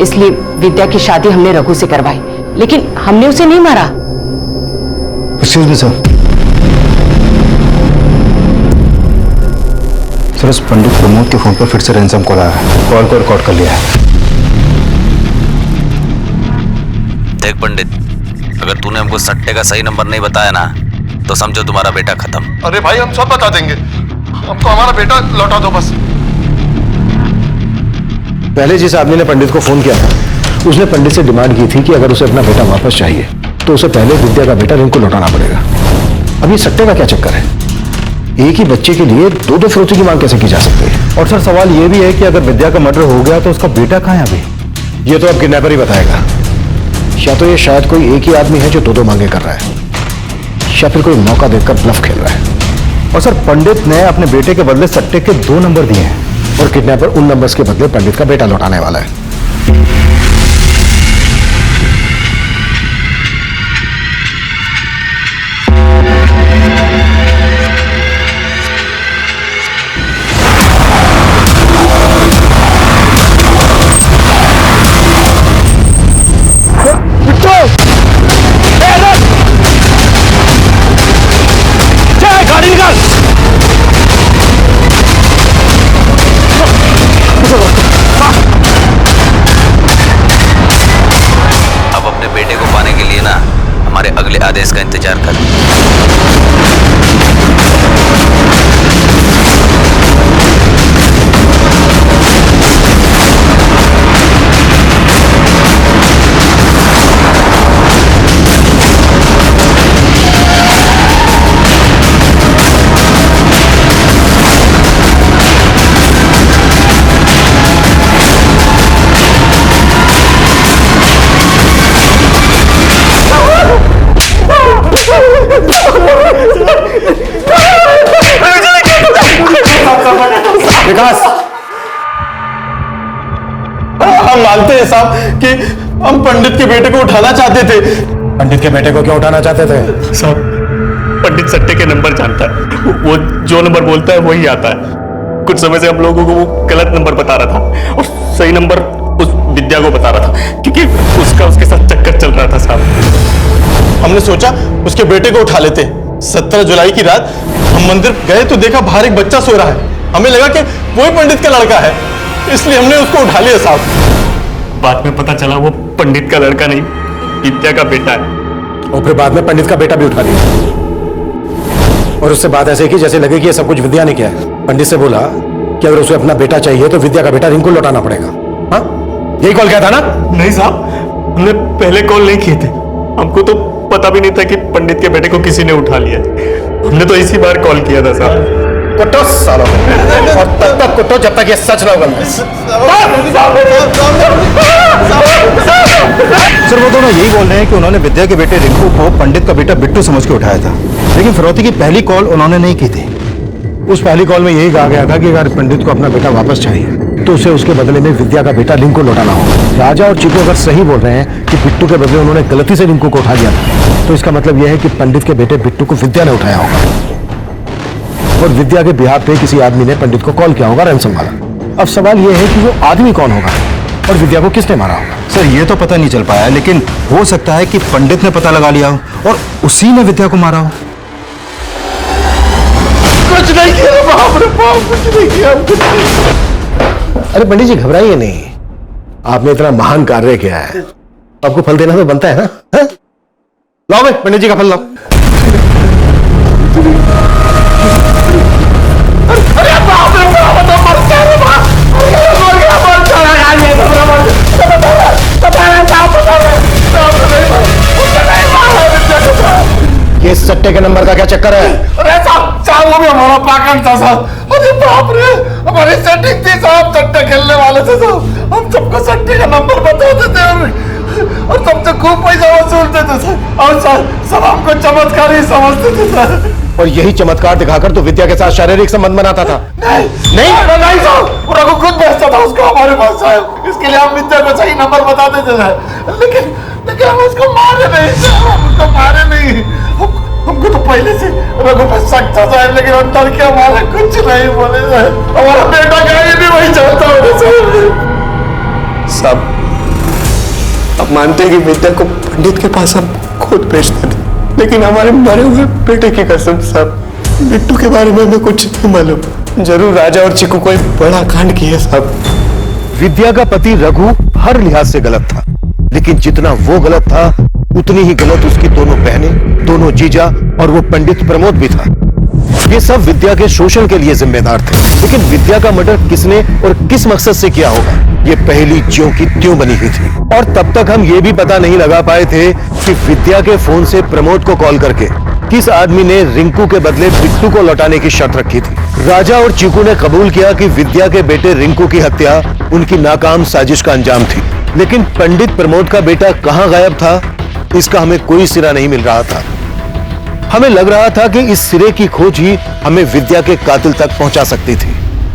इसलिए विद्या की शादी हमने रघु से करवाई, लेकिन हमने उसे नहीं मारा। Excuse me sir. सर, इस पंडित प्रमोद के फोन पर फिर से रैंसम कॉल आया है। कॉल को रिकॉर्ड कर लिया है। देख पंडित, अगर तूने हमको सट्टे का सही नंबर नहीं बताया ना तो समझो तुम्हारा बेटा खत्म। अरे भाई हम सब बता देंगे, हमको हमारा बेटा लौटा दो बस। पहले जिस आदमी ने पंडित को फोन किया था उसने पंडित से डिमांड की थी कि अगर उसे अपना बेटा वापस चाहिए तो उसे पहले विद्या का बेटा रिंकू लौटाना पड़ेगा। अब ये सट्टे का क्या चक्कर है? एक ही बच्चे के लिए दो दो फिरौती की मांग कैसे की जा सकती है? और सर सवाल ये भी है कि अगर विद्या का मर्डर हो गया तो उसका बेटा कहाँ है अभी? ये तो अब किडनैपर ही बताएगा। या तो ये शायद कोई एक ही आदमी है जो दो दो मांगे कर रहा है, या फिर कोई मौका देखकर ब्लफ खेल रहा है। और सर पंडित ने अपने बेटे के बदले सट्टे के 2 नंबर दिए हैं और किडनैपर उन नंबर्स के बदले पंडित का बेटा लौटाने वाला है। अब अपने बेटे को पाने के लिए ना हमारे अगले आदेश का इंतजार कर। विकास, हम मानते हैं साहब कि हम पंडित के बेटे को उठाना चाहते थे। पंडित के बेटे को क्यों उठाना चाहते थे? साहब, पंडित सट्टे के नंबर जानता है, वो जो नंबर बोलता है वही आता है। कुछ समय से हम लोगों को वो गलत नंबर बता रहा था और सही नंबर उस विद्या को बता रहा था क्योंकि उसके साथ चक्कर चल रहा था साहब। हमने सोचा उसके बेटे को उठा लेते। 17 जुलाई की रात हम मंदिर गए तो देखा बाहर एक बच्चा सो रहा है। हमें लगा कि वही पंडित का लड़का है, इसलिए हमने उसको उठा लिया साहब। बाद में पता चला वो पंडित का लड़का नहीं, विद्या का बेटा है। और फिर बाद में पंडित का बेटा भी उठा लिया और उससे बात ऐसे की जैसे लगे कि ये सब कुछ विद्या ने किया है। पंडित से बोला कि अगर उसे अपना बेटा चाहिए तो विद्या का बेटा रिंकू लौटाना पड़ेगा। हाँ, यही कॉल किया था ना? नहीं साहब, हमने पहले कॉल नहीं किए थे। हमको तो पता भी नहीं था कि पंडित के बेटे को किसी ने उठा लिया। हमने तो इसी बार कॉल किया था साहब। कुटो सालों और तब तक कुटो जब तक ये सच ना उगले। सर वो दोनों यही बोल रहे हैं कि उन्होंने विद्या के बेटे रिंकू को पंडित का बेटा बिट्टू समझ के उठाया था, लेकिन फिरौती की पहली कॉल उन्होंने नहीं की थी। उस पहली कॉल में यही कहा गया था कि अगर पंडित को अपना बेटा वापस चाहिए तो उसे उसके बदले में विद्या का बेटा रिंकू लौटाना होगा। राजा और चीकू अगर सही बोल रहे हैं कि बिट्टू के बदले उन्होंने गलती से रिंकू को उठा लिया था, तो इसका मतलब यह है कि पंडित के बेटे बिट्टू को विद्या ने उठाया होगा और विद्या के बिहार पे किसी आदमी ने पंडित को कॉल किया होगा रैंसम वाला। अब सवाल यह है कि वो आदमी कौन होगा और विद्या को किसने मारा होगा? सर ये तो पता नहीं चल पाया, लेकिन हो सकता है कि पंडित ने पता लगा लिया हो और उसी ने विद्या को मारा हो। कुछ नहीं किया बाप रे बाप, कुछ नहीं किया। अरे पंडित जी घबराइए नहीं, आपने इतना महान कार्य किया है, आपको फल देना तो बनता है ना। हा? लाओ भाई पंडित जी का फल लाओ। अरे बाप रे बाप, तो मर गया रे बाप, मर गया ये सट्टे के नंबर का क्या चक्कर है? अरे साहब वो भी हमारा पागल था साहब। अरे बाप रे, हमारी सेटिंग थी साहब, सट्टे खेलने वाले थे साहब। हम सबको सट्टे का नंबर बताते थे और सबसे खूब पैसा वसूलते थे सर। और सर सब हमको चमत्कार ही समझते थे सर। और यही चमत्कार दिखाकर तो विद्या के साथ शारीरिक संबंध बनाता था। नहीं साहब, रघु खुद भेजता था उसको हमारे पास साहब। इसके लिए हम विद्या को सही नंबर बता देते थे, लेकिन हम उसको मारे नहीं साहब, हम उसको मारे नहीं। हमको तो पहले से रघु पे शक था साहब, लेकिन हम डर के हमारे कुछ नहीं बोले साहब। हमारा बेटा क्या ये भी वही चाहता होगा साहब। अब मानते हैं कि विद्या को पंडित के पास हम खुद भेजते थे, लेकिन हमारे मरे हुए बेटे की कसम साहब, बिट्टू के बारे में हमें कुछ नहीं मालूम। जरूर राजा और चिकू कोई बड़ा कांड किया साहब। विद्या का पति रघु हर लिहाज से गलत था, लेकिन जितना वो गलत था उतनी ही गलत उसकी दोनों बहनें, दोनों जीजा और वो पंडित प्रमोद भी था। ये सब विद्या के शोषण के लिए जिम्मेदार थे, लेकिन विद्या का मर्डर किसने और किस मकसद से किया होगा, ये पहली ज्यों की त्यों बनी हुई थी। और तब तक हम ये भी पता नहीं लगा पाए थे कि विद्या के फोन से प्रमोद को कॉल करके किस आदमी ने रिंकू के बदले बिट्टू को लौटाने की शर्त रखी थी। राजा और चीकू ने कबूल किया कि विद्या के बेटे रिंकू की हत्या उनकी नाकाम साजिश का अंजाम थी, लेकिन पंडित प्रमोद का बेटा कहां गायब था, इसका हमें कोई सिरा नहीं मिल रहा था। हमें लग रहा था कि इस सिरे की खोज ही हमें विद्या के कातिल तक पहुंचा सकती थी।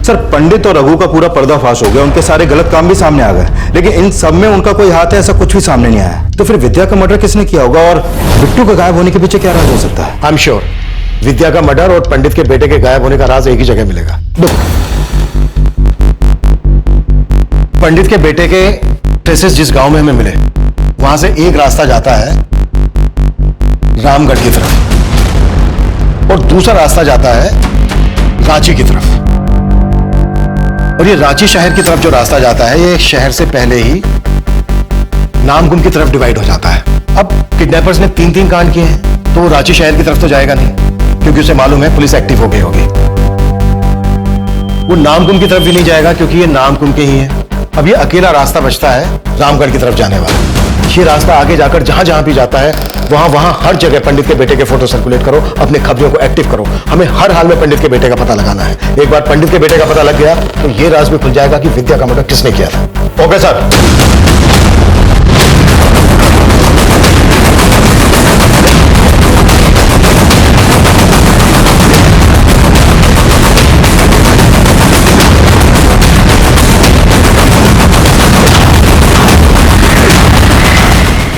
सर, पंडित और रघु का पूरा पर्दाफाश हो गया, उनके सारे गलत काम भी सामने आ गए, लेकिन इन सब में उनका कोई हाथ है ऐसा कुछ भी सामने नहीं आया। तो फिर विद्या का मर्डर किसने किया होगा और बिट्टू के गायब होने के पीछे क्या राज हो सकता है? आई एम श्योर विद्या का मर्डर और पंडित के बेटे के गायब होने का राज एक ही जगह मिलेगा। पंडित के बेटे के ट्रेसेस जिस गांव में हमें मिले, वहां से एक रास्ता जाता है रामगढ़ की तरफ और दूसरा रास्ता जाता है रांची की तरफ। और ये रांची शहर की तरफ जो रास्ता जाता है, ये शहर से पहले ही नामकुम की तरफ डिवाइड हो जाता है। अब किडनैपर्स ने 3-3 कांड किए हैं, तो वो रांची शहर की तरफ तो जाएगा नहीं, क्योंकि उसे मालूम है पुलिस एक्टिव हो गई होगी। वो नामकुम की तरफ भी नहीं जाएगा, क्योंकि ये नामकुम के ही है। अब ये अकेला रास्ता बचता है रामगढ़ की तरफ जाने वाला। ये रास्ता आगे जाकर जहां जहां भी जाता है, वहां वहां हर जगह पंडित के बेटे के फोटो सर्कुलेट करो, अपने खबरों को एक्टिव करो। हमें हर हाल में पंडित के बेटे का पता लगाना है। एक बार पंडित के बेटे का पता लग गया तो ये राज भी खुल जाएगा कि विद्या का मर्डर किसने किया था। Okay sir.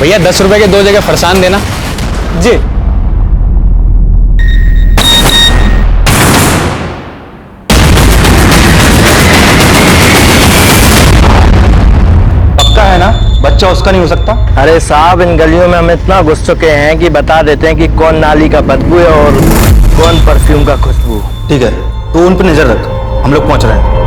भैया 10 रुपए के 2 जगह फरसान देना। जी। पक्का है ना, बच्चा उसका नहीं हो सकता? अरे साहब, इन गलियों में हम इतना घुस चुके हैं कि बता देते हैं कि कौन नाली का बदबू है और कौन परफ्यूम का खुशबू। ठीक है, तो उन पर नजर रख, हम लोग पहुंच रहे हैं।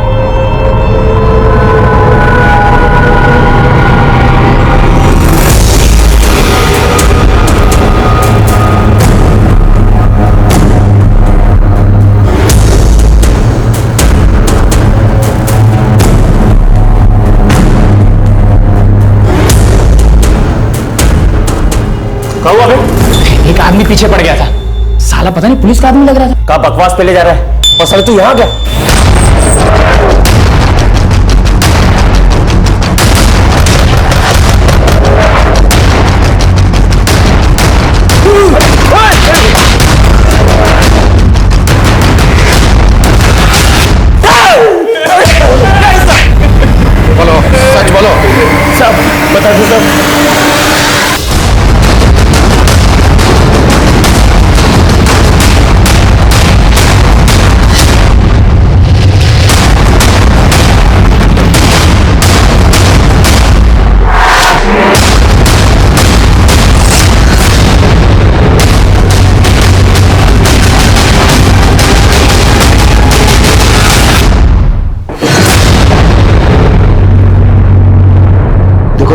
एक आदमी पीछे पड़ गया था, साला पता नहीं पुलिस का आदमी लग रहा था। का बकवास पे ले जा रहा है? और सर तू यहाँ क्या? बोलो, सच बोलो। सब बता दो सब।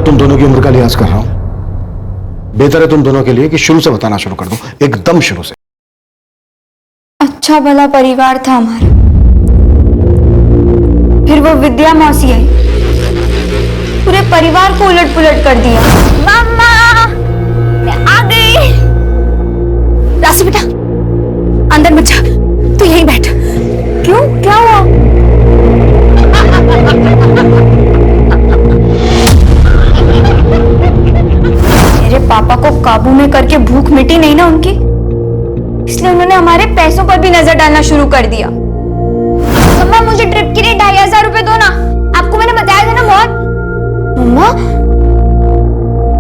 तुम दोनों की उम्र का लिहाज कर रहा हूं। बेहतर है तुम दोनों के लिए कि शुरू से बताना शुरू कर दूं, एकदम शुरू से। अच्छा भला परिवार था हमारा, फिर वो विद्या मौसी आई, पूरे परिवार को उलट पुलट कर दिया। मम्मा, मैं आ गई। राशि बेटा, अंदर मत जा, तू यहीं बैठ। क्यों, क्या हुआ? मेरे पापा को काबू में करके भूख मिटी नहीं ना उनकी, इसलिए उन्होंने हमारे पैसों पर भी नजर डालना शुरू कर दिया। मम्मा मुझे ट्रिप के लिए 2500 रुपए दो ना, आपको मैंने बताया था ना बहुत। मम्मा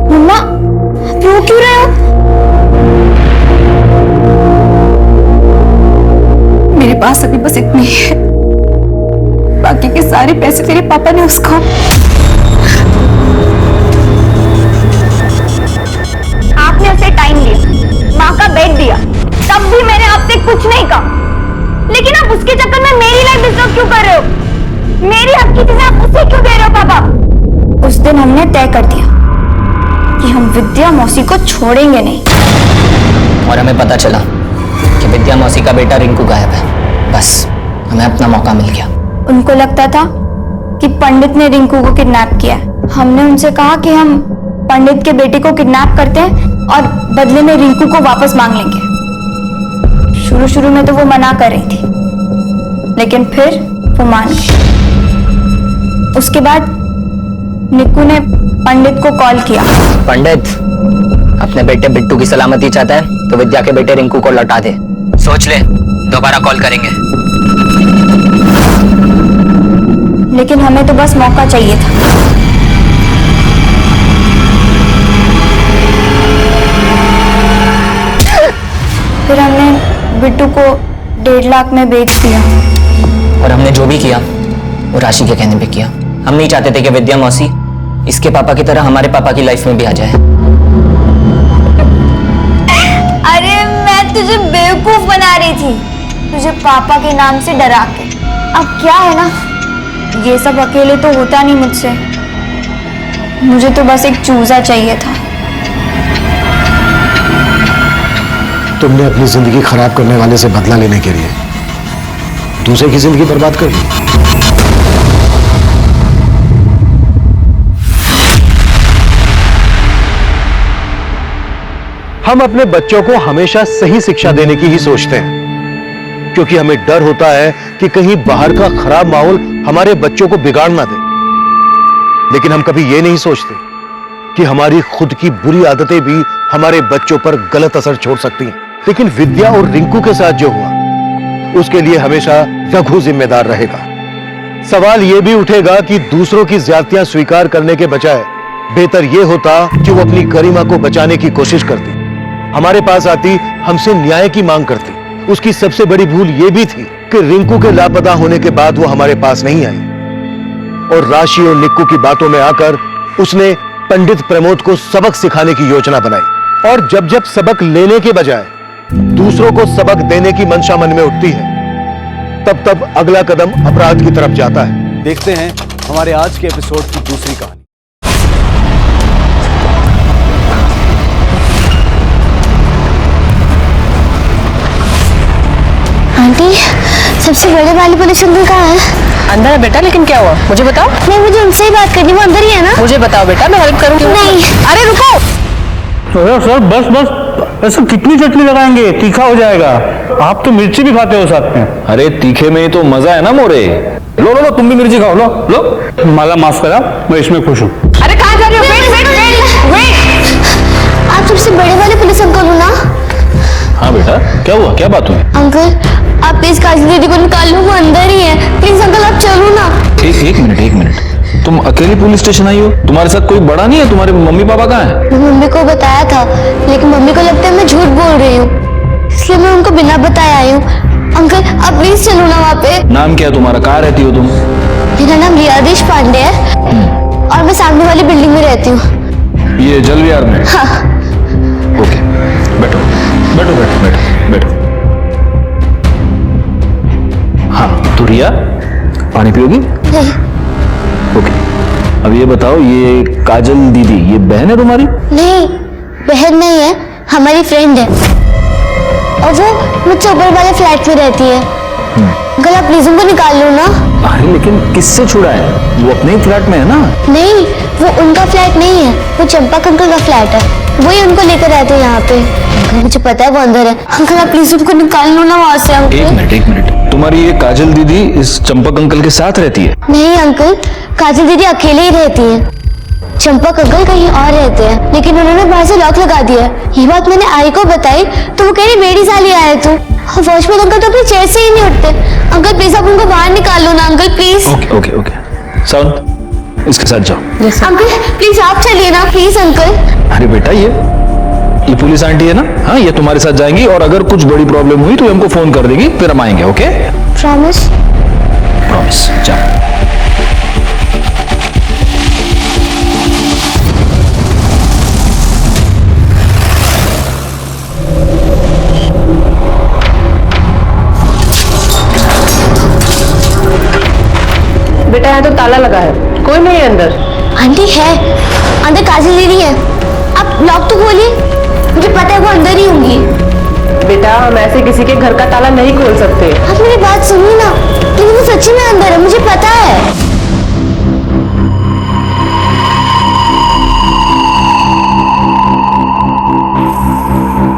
मम्मा आप रो क्यों रहे हो? मेरे पास अभी बस इतनी ही है, बाकी के सारे पैसे तेरे पापा ने उसको। आपने उसे टाइम दिया, माँ का बेड दिया, तब भी मैंने आपसे कुछ नहीं कहा। लेकिन आप उसके चक्कर में मेरी लाइफ डिस्टर्ब क्यों कर रहे हो? मेरी हक की चीजें आप उसे क्यों दे रहे हो पापा? उस दिन हमने तय कर दिया कि हम विद्या मौसी को छोड़ेंगे नहीं। और हमें पता चला कि विद्या मौसी का बेटा रिंकू गायब है। बस हमें अपना मौका मिल गया। उनको लगता था कि पंडित ने रिंकू को किडनैप किया है। हमने उनसे कहा कि हम पंडित के बेटे को किडनैप करते हैं और बदले में रिंकू को वापस मांग लेंगे। शुरू में तो वो मना कर रही थी, लेकिन फिर वो मान गई। उसके बाद निक्कू ने पंडित को कॉल किया। पंडित अपने बेटे बिट्टू की सलामती चाहता है तो विद्या के बेटे रिंकू को लौटा दे। सोच ले, दोबारा कॉल करेंगे। लेकिन हमें तो बस मौका चाहिए था। फिर हमने बिट्टू को 1.5 लाख में बेच दिया। और हमने जो भी किया वो राशि के कहने पे किया। हम नहीं चाहते थे कि विद्या मौसी इसके पापा की तरह हमारे पापा की लाइफ में भी आ जाए। अरे मैं तुझे बेवकूफ बना रही थी, तुझे पापा के नाम से डरा के। अब क्या है ना, ये सब अकेले तो होता नहीं मुझसे। मुझे तो बस एक चूजा चाहिए था। तुमने अपनी जिंदगी खराब करने वाले से बदला लेने के लिए दूसरे की जिंदगी बर्बाद कर दी। हम अपने बच्चों को हमेशा सही शिक्षा देने की ही सोचते हैं, क्योंकि हमें डर होता है कि कहीं बाहर का खराब माहौल हमारे बच्चों को बिगाड़ ना दे। लेकिन हम कभी ये नहीं सोचते कि हमारी खुद की बुरी आदतें भी हमारे बच्चों पर गलत असर छोड़ सकती हैं। लेकिन विद्या और रिंकू के साथ जो हुआ उसके लिए हमेशा रघु जिम्मेदार रहेगा। सवाल यह भी उठेगा कि दूसरों की ज्यादतियां स्वीकार करने के बजाय बेहतर यह होता कि वो अपनी गरिमा को बचाने की कोशिश करती, हमारे पास आती, हमसे न्याय की मांग करती। उसकी सबसे बड़ी भूल यह भी थी कि रिंकू के लापता होने के बाद वो हमारे पास नहीं आई और राशि और निक्कू की बातों में आकर उसने पंडित प्रमोद को सबक सिखाने की योजना बनाई। और जब जब सबक लेने के बजाय दूसरों को सबक देने की मंशा मन में उठती है, तब तब अगला कदम अपराध की तरफ जाता है। देखते हैं हमारे आज के एपिसोड की दूसरी कहानी। आंटी, सबसे बड़े वाली पुलिस अंकल कहाँ है? अंदर है बेटा, लेकिन क्या हुआ मुझे बताओ। नहीं, मुझे उनसे ही बात करनी, वो अंदर ही है ना? मुझे बताओ बेटा, मैं हेल्प करूंगी। नहीं। अरे रुको। सर बस बस, ऐसा कितनी चटनी लगाएंगे, तीखा हो जाएगा। आप तो मिर्ची भी खाते हो साथ में। अरे तीखे में ही तो मजा है ना मोरे। लो लो लो, तुम भी मिर्ची खाओ, लो लो। माला माफ करा, मैं इसमें खुश हूँ। अरे कहाँ जा रहे हो? वेट। आप सबसे बड़े वाले पुलिस अंकल हो ना? हाँ बेटा, क्या हुआ, क्या बात हुई? अंकल, आप प्लीज काजल दीदी को निकाल लो, वो अंदर ही है। प्लीज अंकल आप चलो ना। एक मिनट, तुम अकेली पुलिस स्टेशन आई हो? तुम्हारे साथ कोई बड़ा नहीं है? तुम्हारे मम्मी पापा कहाँ हैं? मैं मम्मी को बताया था, लेकिन मम्मी को लगता है मैं झूठ बोल रही हूँ, इसलिए मैं उनको बिना बताए आई हूँ। अंकल आप प्लीज चलो ना वहाँ पे। नाम क्या है तुम्हारा, कहाँ रहती हो तुम? मेरा नाम रियादेश पांडे है और मैं सामने वाली बिल्डिंग में रहती हूँ। ये जल विहार में? हाँ। ओके, बैठो बैठो बैठो बैठो बैठो। हाँ तो रिया, पानी पियोगी? नहीं। ओके, अब ये बताओ, ये काजल दीदी ये बहन है तुम्हारी? नहीं, बहन नहीं है, हमारी फ्रेंड है और वो मुझसे ऊपर वाले फ्लैट में रहती है। अंकल आप प्लीज उनको निकाल लो ना। अरे लेकिन किससे छुड़ा है? वो अपने ही फ्लैट में है ना? नहीं, वो उनका फ्लैट नहीं है, वो चंपक अंकल का फ्लैट है, वही उनको लेकर रहते हैं यहाँ पे। अंकल मुझे पता है वो अंदर है। अंकल आप प्लीज उनको निकाल लो ना वहाँ से। अंकल एक मिनट, तुम्हारी ये काजल दीदी इस चंपक अंकल के साथ रहती है? नहीं अंकल, काजल दीदी अकेले ही रहती है। चंपक अंकल कहीं और रहते हैं, लेकिन उन्होंने बाहर से लॉक लगा दिया है। ये बात मैंने आई को बताई तो वो कह रही मेरी साली आए तो। वॉचमैन अंकल तो अपनी चेयर से ही नहीं उठते। अंकल प्लीज आप उनको बाहर निकालो ना uncle please. Okay okay okay sound, इसके साथ जाओ। अंकल प्लीज आप चलिए ना प्लीज अंकल। अरे बेटा ये पुलिस आंटी है ना, हाँ ये तुम्हारे साथ जाएंगी और अगर कुछ बड़ी प्रॉब्लम हुई तो हमको फोन कर देगी, फिर हम आएंगे। Okay promise? प्रॉमिस। जाओ। बेटा यहाँ तो ताला लगा है, कोई नहीं है अंदर। आंटी है अंदर, काजल दीदी है। आप लॉक तो खोलिए, मुझे पता है वो अंदर ही होंगी। बेटा हम ऐसे किसी के घर का ताला नहीं खोल सकते। आप मेरी बात सुनिए ना, लेकिन वो सच्ची में अंदर है, मुझे पता है।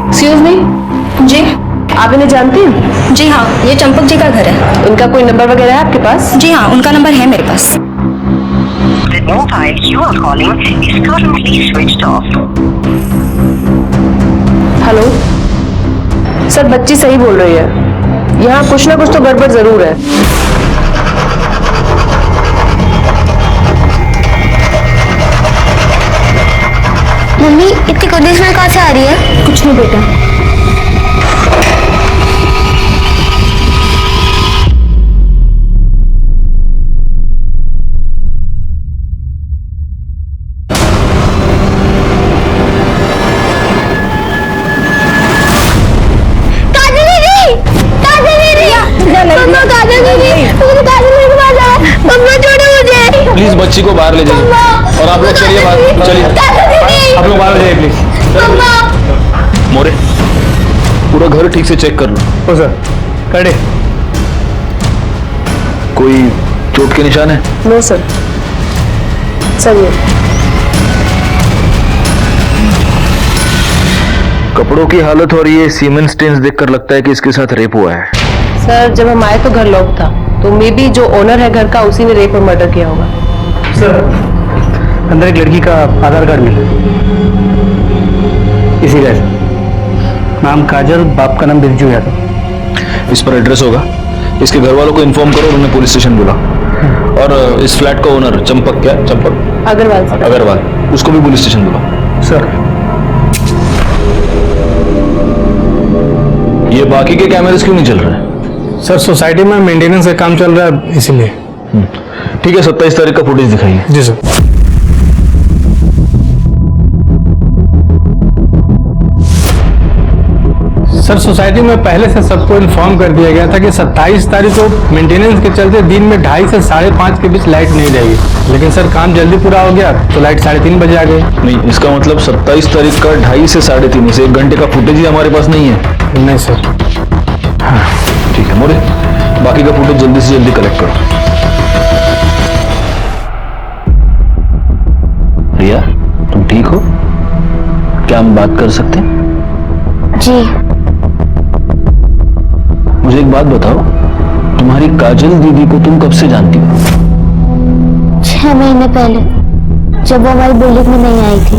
एक्सक्यूज मी जी, आप इन्हें जानती हैं? जी हाँ, ये चंपक जी का घर है। इनका कोई नंबर वगैरह है आपके पास? जी हाँ, उनका नंबर है मेरे पास। हेलो सर, बच्ची सही बोल रही है, यहाँ कुछ ना कुछ तो गड़बड़ जरूर है। मम्मी इतनी कोशिश में कहाँ से आ रही है? कुछ नहीं बेटा। प्लीज बच्ची को बाहर ले जाइए और आप लोग चलिए बाहर, चलिए आप लोग बाहर जाइए प्लीज। मोरे पूरा घर ठीक से चेक कर लो। सर करे कोई चोट के निशान है? नो सर, सही है। कपड़ों की हालत और ये सीमेंट स्टेन्स देखकर लगता है कि इसके साथ रेप हुआ है। सर जब हम आए तो घर लॉक था, तो मे बी जो ओनर है घर का उसी ने रेप और मर्डर किया होगा। सर अंदर एक लड़की का आधार कार्ड मिला, इसी का नाम काजल, बाप का नाम बिरजू यादव। इस पर एड्रेस होगा, इसके घर वालों को इन्फॉर्म करो और उन्हें पुलिस स्टेशन बुला। और इस फ्लैट का ओनर चंपक, क्या चंपक अग्रवाल, उसको भी पुलिस स्टेशन बुला। सर ये बाकी के कैमरेस क्यों नहीं चल रहे हैं? सर सोसाइटी में मेंटेनेंस का काम चल रहा है इसीलिए। ठीक है, 27 तारीख का फुटेज दिखाइए। जी सर। सर सोसाइटी में पहले से सबको इन्फॉर्म कर दिया गया था कि 27 तारीख को मेंटेनेंस के चलते दिन में 2:30 से 5:30 के बीच लाइट नहीं रहेगी, लेकिन सर काम जल्दी पूरा हो गया तो लाइट 3:30 बजे आ गई। नहीं, इसका मतलब 27 तारीख का 2:30 से 3:30, इसे 1 घंटे का फुटेज ही हमारे पास नहीं है। नहीं सर। हाँ ठीक है मोरे, बाकी का फुटेज जल्दी से जल्दी कलेक्ट करो। रिया तुम ठीक हो? क्या हम बात कर सकते हैं? जी। मुझे एक बात बताओ, तुम्हारी काजल दीदी को तुम कब से जानती हो? 6 महीने पहले, जब वो हमारी बिल्डिंग में नहीं आई थी।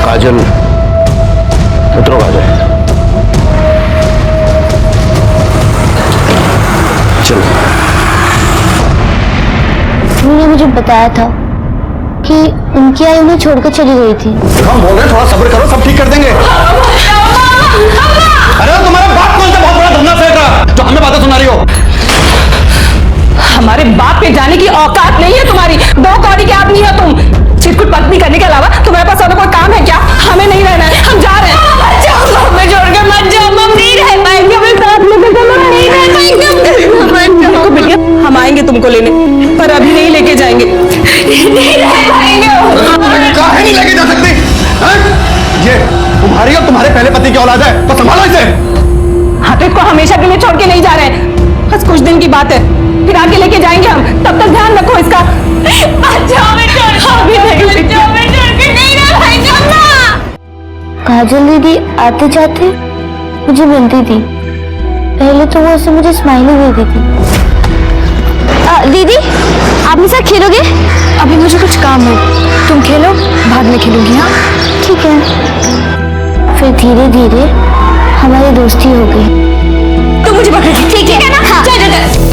काजल, उतरो काजल, चलो। उन्होंने मुझे बताया था कि उनकी आई उन्हें छोड़कर चली गई थी। हम बोल रहे हैं थोड़ा सब्र करो, सब ठीक कर देंगे। अरे तुम्हारा बाप कौन सा बहुत बड़ा धंधा फेंक रहा जो हमें बातें सुना रही हो? हमारे बाप पे जाने की औकात नहीं है तुम्हारी। 2 कौड़ी के आदमी हो तुम। चिटकुट पत्नी करने के अलावा तुम्हारे पास और कोई काम है क्या? हमें नहीं रहना है, हम जा रहे हैं। हमें छोड़ के मत जाओ, हम नहीं रह पाएंगे, हमें साथ में नहीं रह पाएंगे। हम आएंगे तुमको लेने, पर अभी नहीं लेके जाएंगे। नहीं रह पाएंगे। काहे नहीं लेके जा सकती? ये तुम्हारी और तुम्हारे पहले पति की औलाद है, तो संभालो इसे। हाँ तो इसको हमेशा के लिए छोड़ के नहीं जा रहे हैं, बस कुछ दिन की बात है, फिर आके लेके जाएंगे हम। तब तक ध्यान रखो इसका। काजल दीदी आते जाते मुझे मिलती थी। पहले तो वो उससे मुझे स्माइली देती थी। दीदी आप मेरे साथ खेलोगे? अभी मुझे कुछ काम है, तुम खेलो, बाद में खेलूंगी। हाँ ठीक है। फिर धीरे धीरे हमारी दोस्ती हो गई। तुम मुझे पकड़ ठीक है ना? हाँ। चल चल चल।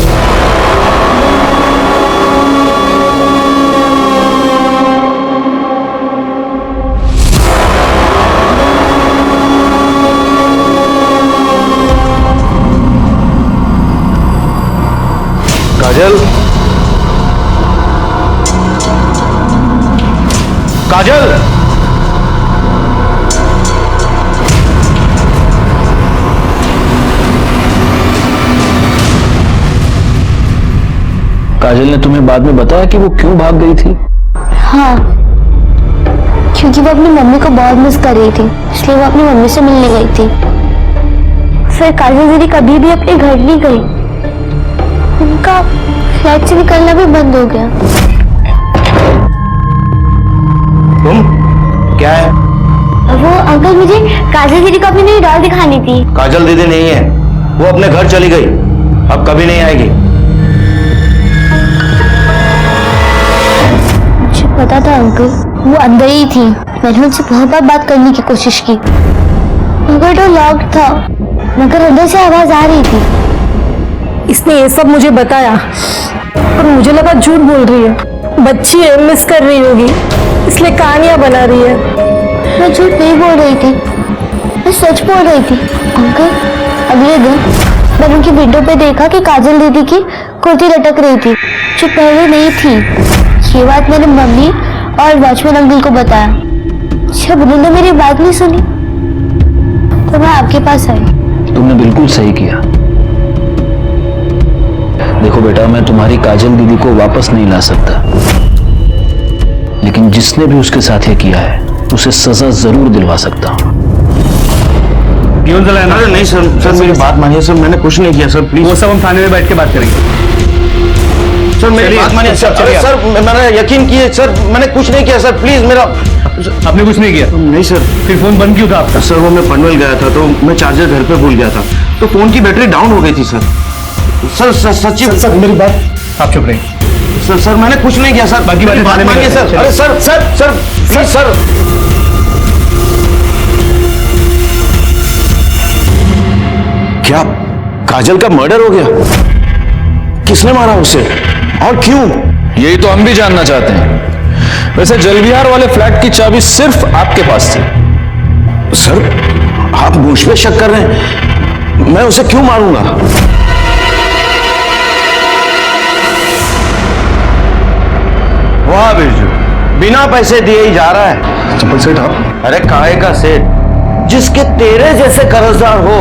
काजल, काजल, काजल ने तुम्हें बाद में बताया कि वो क्यों भाग गई थी? हाँ, क्योंकि वो अपनी मम्मी को बहुत मिस कर रही थी, इसलिए वो अपनी मम्मी से मिलने गई थी। फिर काजल दीदी कभी भी अपने घर नहीं गई, उनका फ्लैट से निकलना भी बंद हो गया। तुम क्या है? वो अंकल, मुझे काजल दीदी को अपनी नई डॉल दिखानी थी। काजल दीदी नहीं है, वो अपने घर चली गई, अब कभी नहीं आएगी। मुझे पता था अंकल, वो अंदर ही थी। मैंने उनसे बहुत बार बात करने की कोशिश की, मगर डोर लॉक था, मगर अंदर से आवाज आ रही थी। इसने ये सब मुझे बताया, पर मुझे लगा झूठ बोल रही है। बच्ची है, मिस कर रही होगी, इसलिए कहानियां बना रही है। मैं झूठ नहीं बोल रही थी, मैं सच बोल रही थी। अंकल, अगले दिन मैंने उनकी विंडो पे देखा कि काजल दीदी की कुर्ती लटक रही थी, जो पहले नहीं थी। ये बात मैंने मम्मी और वॉचमैन अंकल को बताया। जब उन्होंने मेरी बात नहीं सुनी तो मैं आपके पास आई। तुमने बिल्कुल सही किया। देखो बेटा, मैं तुम्हारी काजल दीदी को वापस नहीं ला सकता, लेकिन जिसने भी उसके साथ ये किया है उसे सजा जरूर दिलवा सकता हूँ। अरे नहीं सर, सर मेरी बात मानिए सर, मैंने कुछ नहीं किया सर, प्लीज। वो सब हम थाने में बैठ के बात करेंगे। सर मेरी बात मानिए सर, सर मैंने यकीन किए सर, मैंने कुछ नहीं किया सर, प्लीज मेरा। आपने कुछ नहीं किया? नहीं सर। फिर फोन बंद क्यों था आपका? सर वो मैं पनवेल गया था, तो मैं चार्जर घर पे भूल गया था, तो फोन की बैटरी डाउन हो गई थी सर। सर सच्ची सर मेरी बात। आप चुप रहिए सर। सर मैंने कुछ नहीं किया सर, बाकी बात मानिए सर। अरे sir sir sir sir sir क्या काजल का मर्डर हो गया? किसने मारा उसे और क्यों? यही तो हम भी जानना चाहते हैं। वैसे जलविहार वाले फ्लैट की चाबी सिर्फ आपके पास थी। सर आप मुझ पे शक कर रहे हैं? मैं उसे क्यों मारूंगा? वाह बिरजू, बिना पैसे दिए ही जा रहा है। चप्पल सेठ आप? अरे काहे का सेठ? जिसके तेरे जैसे कर्जदार हो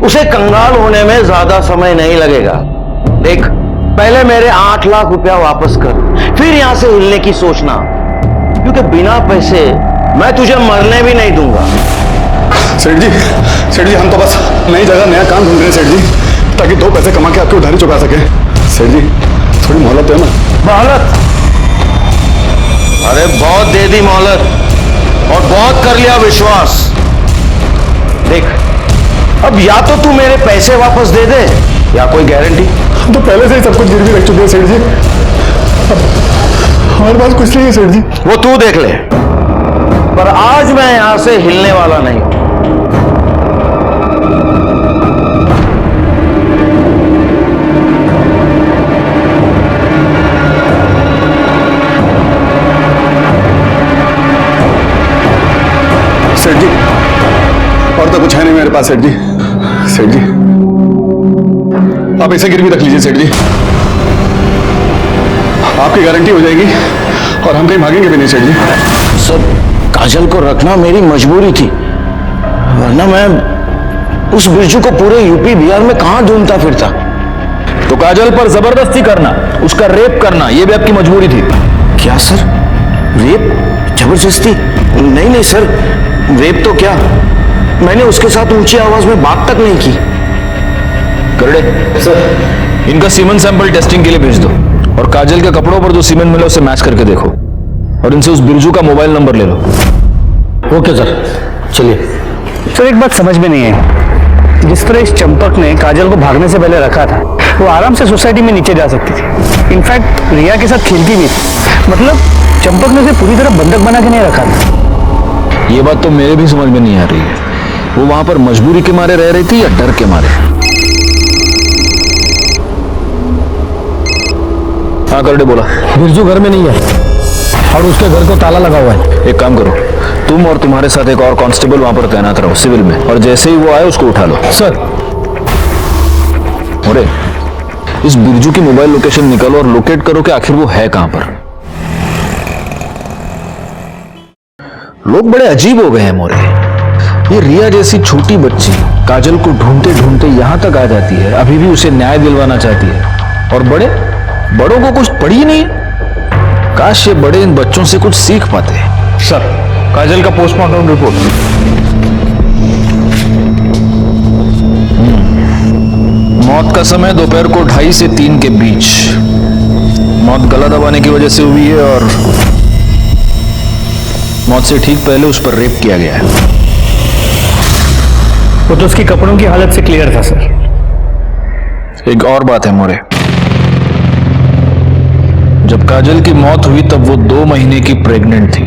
उसे कंगाल होने में ज्यादा समय नहीं लगेगा। देख, पहले मेरे 8 लाख रुपया वापस कर, फिर यहां से हिलने की सोचना, क्योंकि बिना पैसे मैं तुझे मरने भी नहीं दूंगा। सेठ जी हम तो बस नई जगह नया काम ढूंढ रहे हैं सेठ जी, ताकि 2 पैसे कमा के आपकी उधारी चुका सके। सेठ जी थोड़ी मोहलत है ना। मोहलत? अरे बहुत दे दी मोहलत और बहुत कर लिया विश्वास। देख, अब या तो तू मेरे पैसे वापस दे दे या कोई गारंटी। तो पहले से ही सब कुछ गिरवी रख चुके हैं सेठ जी, हमारे पास कुछ नहीं है सेठ जी। वो तू देख ले, पर आज मैं यहां से हिलने वाला नहीं हूं। सेठ जी और तो कुछ है नहीं मेरे पास सेठ जी। सेठ जी आप इसे गिरवी रख लीजिए सेठ जी, आपकी गारंटी हो जाएगी और हम कहीं भागेंगे भी नहीं सेठ जी। सर काजल को रखना मेरी मजबूरी थी, वरना मैं उस बिरजू को पूरे यूपी बिहार में कहां ढूंढता फिरता। तो काजल पर जबरदस्ती करना, उसका रेप करना, यह भी आपकी मजबूरी थी? क्या सर, रेप? जबरदस्ती? नहीं नहीं सर, रेप तो क्या, मैंने उसके साथ ऊंची आवाज में बात तक नहीं की। करड़े सर, इनका सीमेंट सैंपल टेस्टिंग के लिए भेज दो और काजल के कपड़ों पर जो सीमेंट मिला उसे मैच करके देखो और इनसे उस बिरजू का मोबाइल नंबर ले लो। ओके सर, चलिए। सर एक बात समझ में नहीं है, जिस तरह इस चंपक ने काजल को भागने से पहले रखा था, वो आराम से सोसाइटी में नीचे जा सकती थी। इनफैक्ट रिया के साथ खेलती भी थी। मतलब चंपक ने उसे पूरी तरह बंधक बना के नहीं रखा था। ये बात तो मेरे भी समझ में नहीं आ रही है। वो वहां पर मजबूरी के मारे रह रही थी या डर के मारे? हाँ करडे बोला। बिरजू घर में नहीं है और उसके घर को ताला लगा हुआ है। एक काम करो, तुम और तुम्हारे साथ एक और कांस्टेबल वहां पर तैनात रहो सिविल में, और जैसे ही वो आए उसको उठा लो। सर। अरे इस बिरजू की मोबाइल लोकेशन निकालो और लोकेट करो कि आखिर वो है कहां पर। लोग बड़े अजीब हो गए हैं मोरे। ये रिया जैसी छोटी बच्ची काजल को ढूंढते ढूंढते यहां तक आ जाती है, अभी भी उसे न्याय दिलवाना चाहती है, और बड़ों को कुछ पड़ी ही नहीं। काश ये बड़े इन बच्चों से कुछ सीख पाते। सर काजल का पोस्टमार्टम रिपोर्ट। मौत का समय दोपहर को 2:30 से 3 के बीच। मौत गला दबाने की वजह से हुई है और मौत से ठीक पहले उस पर रेप किया गया है। वो तो उसके कपड़ों की हालत से क्लियर था सर। एक और बात है मोरे, जब काजल की मौत हुई तब वो 2 महीने की प्रेग्नेंट थी।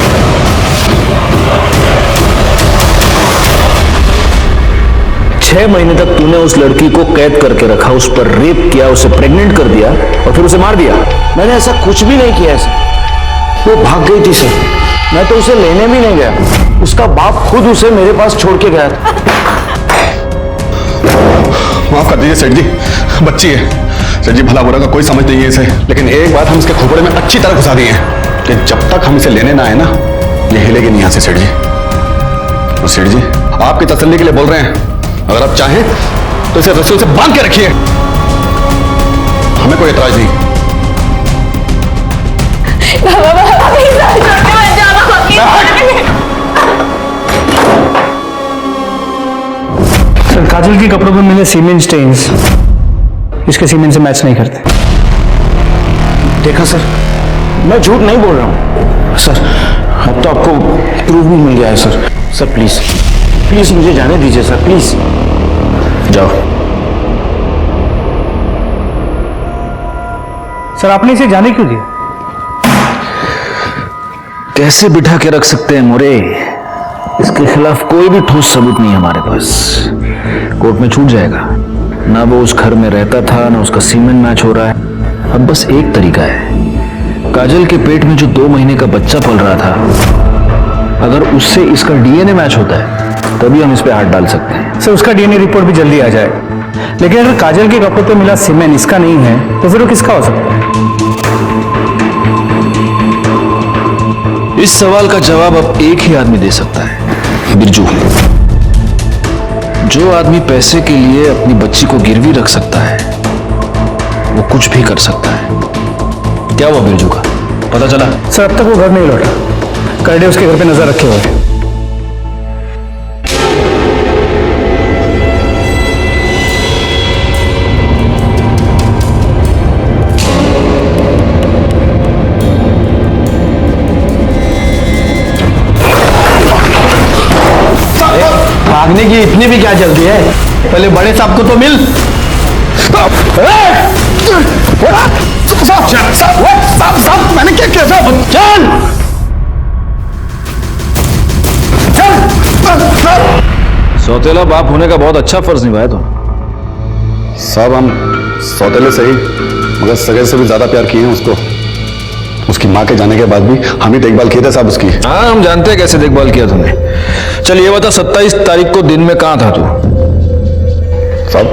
छह महीने तक तूने उस लड़की को कैद करके रखा, उस पर रेप किया, उसे प्रेग्नेंट कर दिया और फिर उसे मार दिया। मैंने ऐसा कुछ भी नहीं किया सर। वो भाग गई थी सर, मैं तो उसे लेने भी नहीं गया। उसका बाप खुद उसे मेरे पास छोड़ के गया था। माफ कर दीजिए सेठ जी, बच्ची है सेठ जी, भला बुरा का कोई समझ नहीं है इसे, लेकिन एक बात हम इसके खोपड़े में अच्छी तरह घुसा दी है कि जब तक हम इसे लेने ना आए ना, ये हिलेगी नहीं यहां से सेठ जी। और सेठ जी आपकी तसल्ली के लिए बोल रहे हैं, अगर आप चाहें तो इसे रस्सियों से बांध के रखिए, हमें कोई एतराज नहीं। सर काजल के कपड़ों पर मिले सीमेंट स्टेन्स इसके सीमेंट से मैच नहीं करते। देखा सर, मैं झूठ नहीं बोल रहा हूं सर। अब तो आपको प्रूफ भी मिल गया है सर। सर प्लीज प्लीज मुझे जाने दीजिए सर, प्लीज। जाओ। सर आपने इसे जाने क्यों दिया? कैसे बिठा के रख सकते हैं मोरे? इसके खिलाफ कोई भी ठोस सबूत नहीं है हमारे पास। कोर्ट में छूट जाएगा। ना वो उस घर में रहता था, ना उसका सीमेंट मैच हो रहा है। अब बस एक तरीका है, काजल के पेट में जो 2 महीने का बच्चा पल रहा था, अगर उससे इसका डीएनए मैच होता है तभी हम इस पे हाथ डाल सकते हैं। सर उसका डीएनए रिपोर्ट भी जल्दी आ जाए, लेकिन अगर काजल के कपड़ों पे मिला सीमेंट इसका नहीं है तो फिर वो किसका हो सकता है? इस सवाल का जवाब अब एक ही आदमी दे सकता है, बिरजू। जो आदमी पैसे के लिए अपनी बच्ची को गिरवी रख सकता है, वो कुछ भी कर सकता है। क्या हुआ बिरजू का, पता चला? सर अब तक वो घर नहीं लौटा। करडे उसके घर पे नजर रखे हुए हैं। भागने की इतनी भी क्या जल्दी है? पहले बड़े साहब को तो मिल। साहब मैंने क्या किया साहब? सौतेला बाप होने का बहुत अच्छा फर्ज निभाया तो। साहब हम सौतेले सही, मगर सगे से भी ज्यादा प्यार किए हैं उसको। उसकी माँ के जाने के बाद भी हम ही देखभाल किए थे साहब उसकी। हाँ हम जानते हैं कैसे देखभाल किया तुमने। चल ये बता, 27 तारीख को दिन में कहां था तू? साहब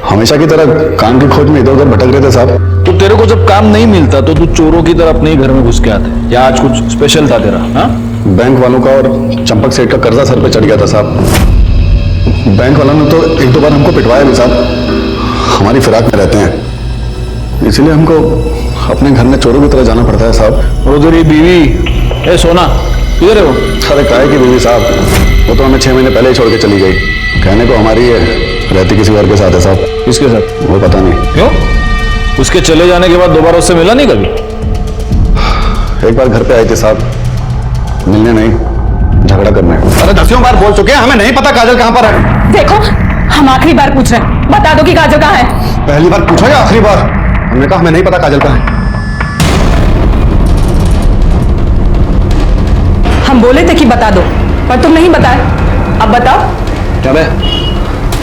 हमेशा की तरह काम की खोज में इधर उधर भटक रहे थे साहब। तो तेरे को जब काम नहीं मिलता तो तू चोरों की तरह अपने ही घर में घुस के आते, या आज कुछ स्पेशल था तेरा? हाँ बैंक वालों का और चंपक सेठ का कर्जा सर पे चढ़ गया था साहब। बैंक वालों ने तो 1-2 बार हमको पिटवाया भी साहब। हमारी फिराक में रहते हैं, इसलिए हमको अपने घर में चोरों की तरह जाना पड़ता है साहब। और उधर ये बीवी, ए सोना, किधर है वो? अरे काहे की बीवी साहब, वो तो हमें 6 महीने पहले ही छोड़ के चली गई। कहने को हमारी है, रहती किसी और के साथ है साहब। किसके साथ? वो पता नहीं। क्यों? उसके चले जाने के बाद दोबारा उससे मिला नहीं कभी? एक बार घर पे आए थे साहब, मिलने नहीं, झगड़ा करना है। अरे 10 बार बोल चुके हैं, हमें नहीं पता काजल कहाँ पर है। देखो, हम आखिरी बार पूछ रहे हैं, बता दो कि काजल कहाँ है। पहली बार पूछा या आखिरी बार? हमने कहा हमें नहीं पता काजल कहाँ है। हम बोले थे कि बता दो, पर तुम नहीं बताए। अब बताओ। क्या बे,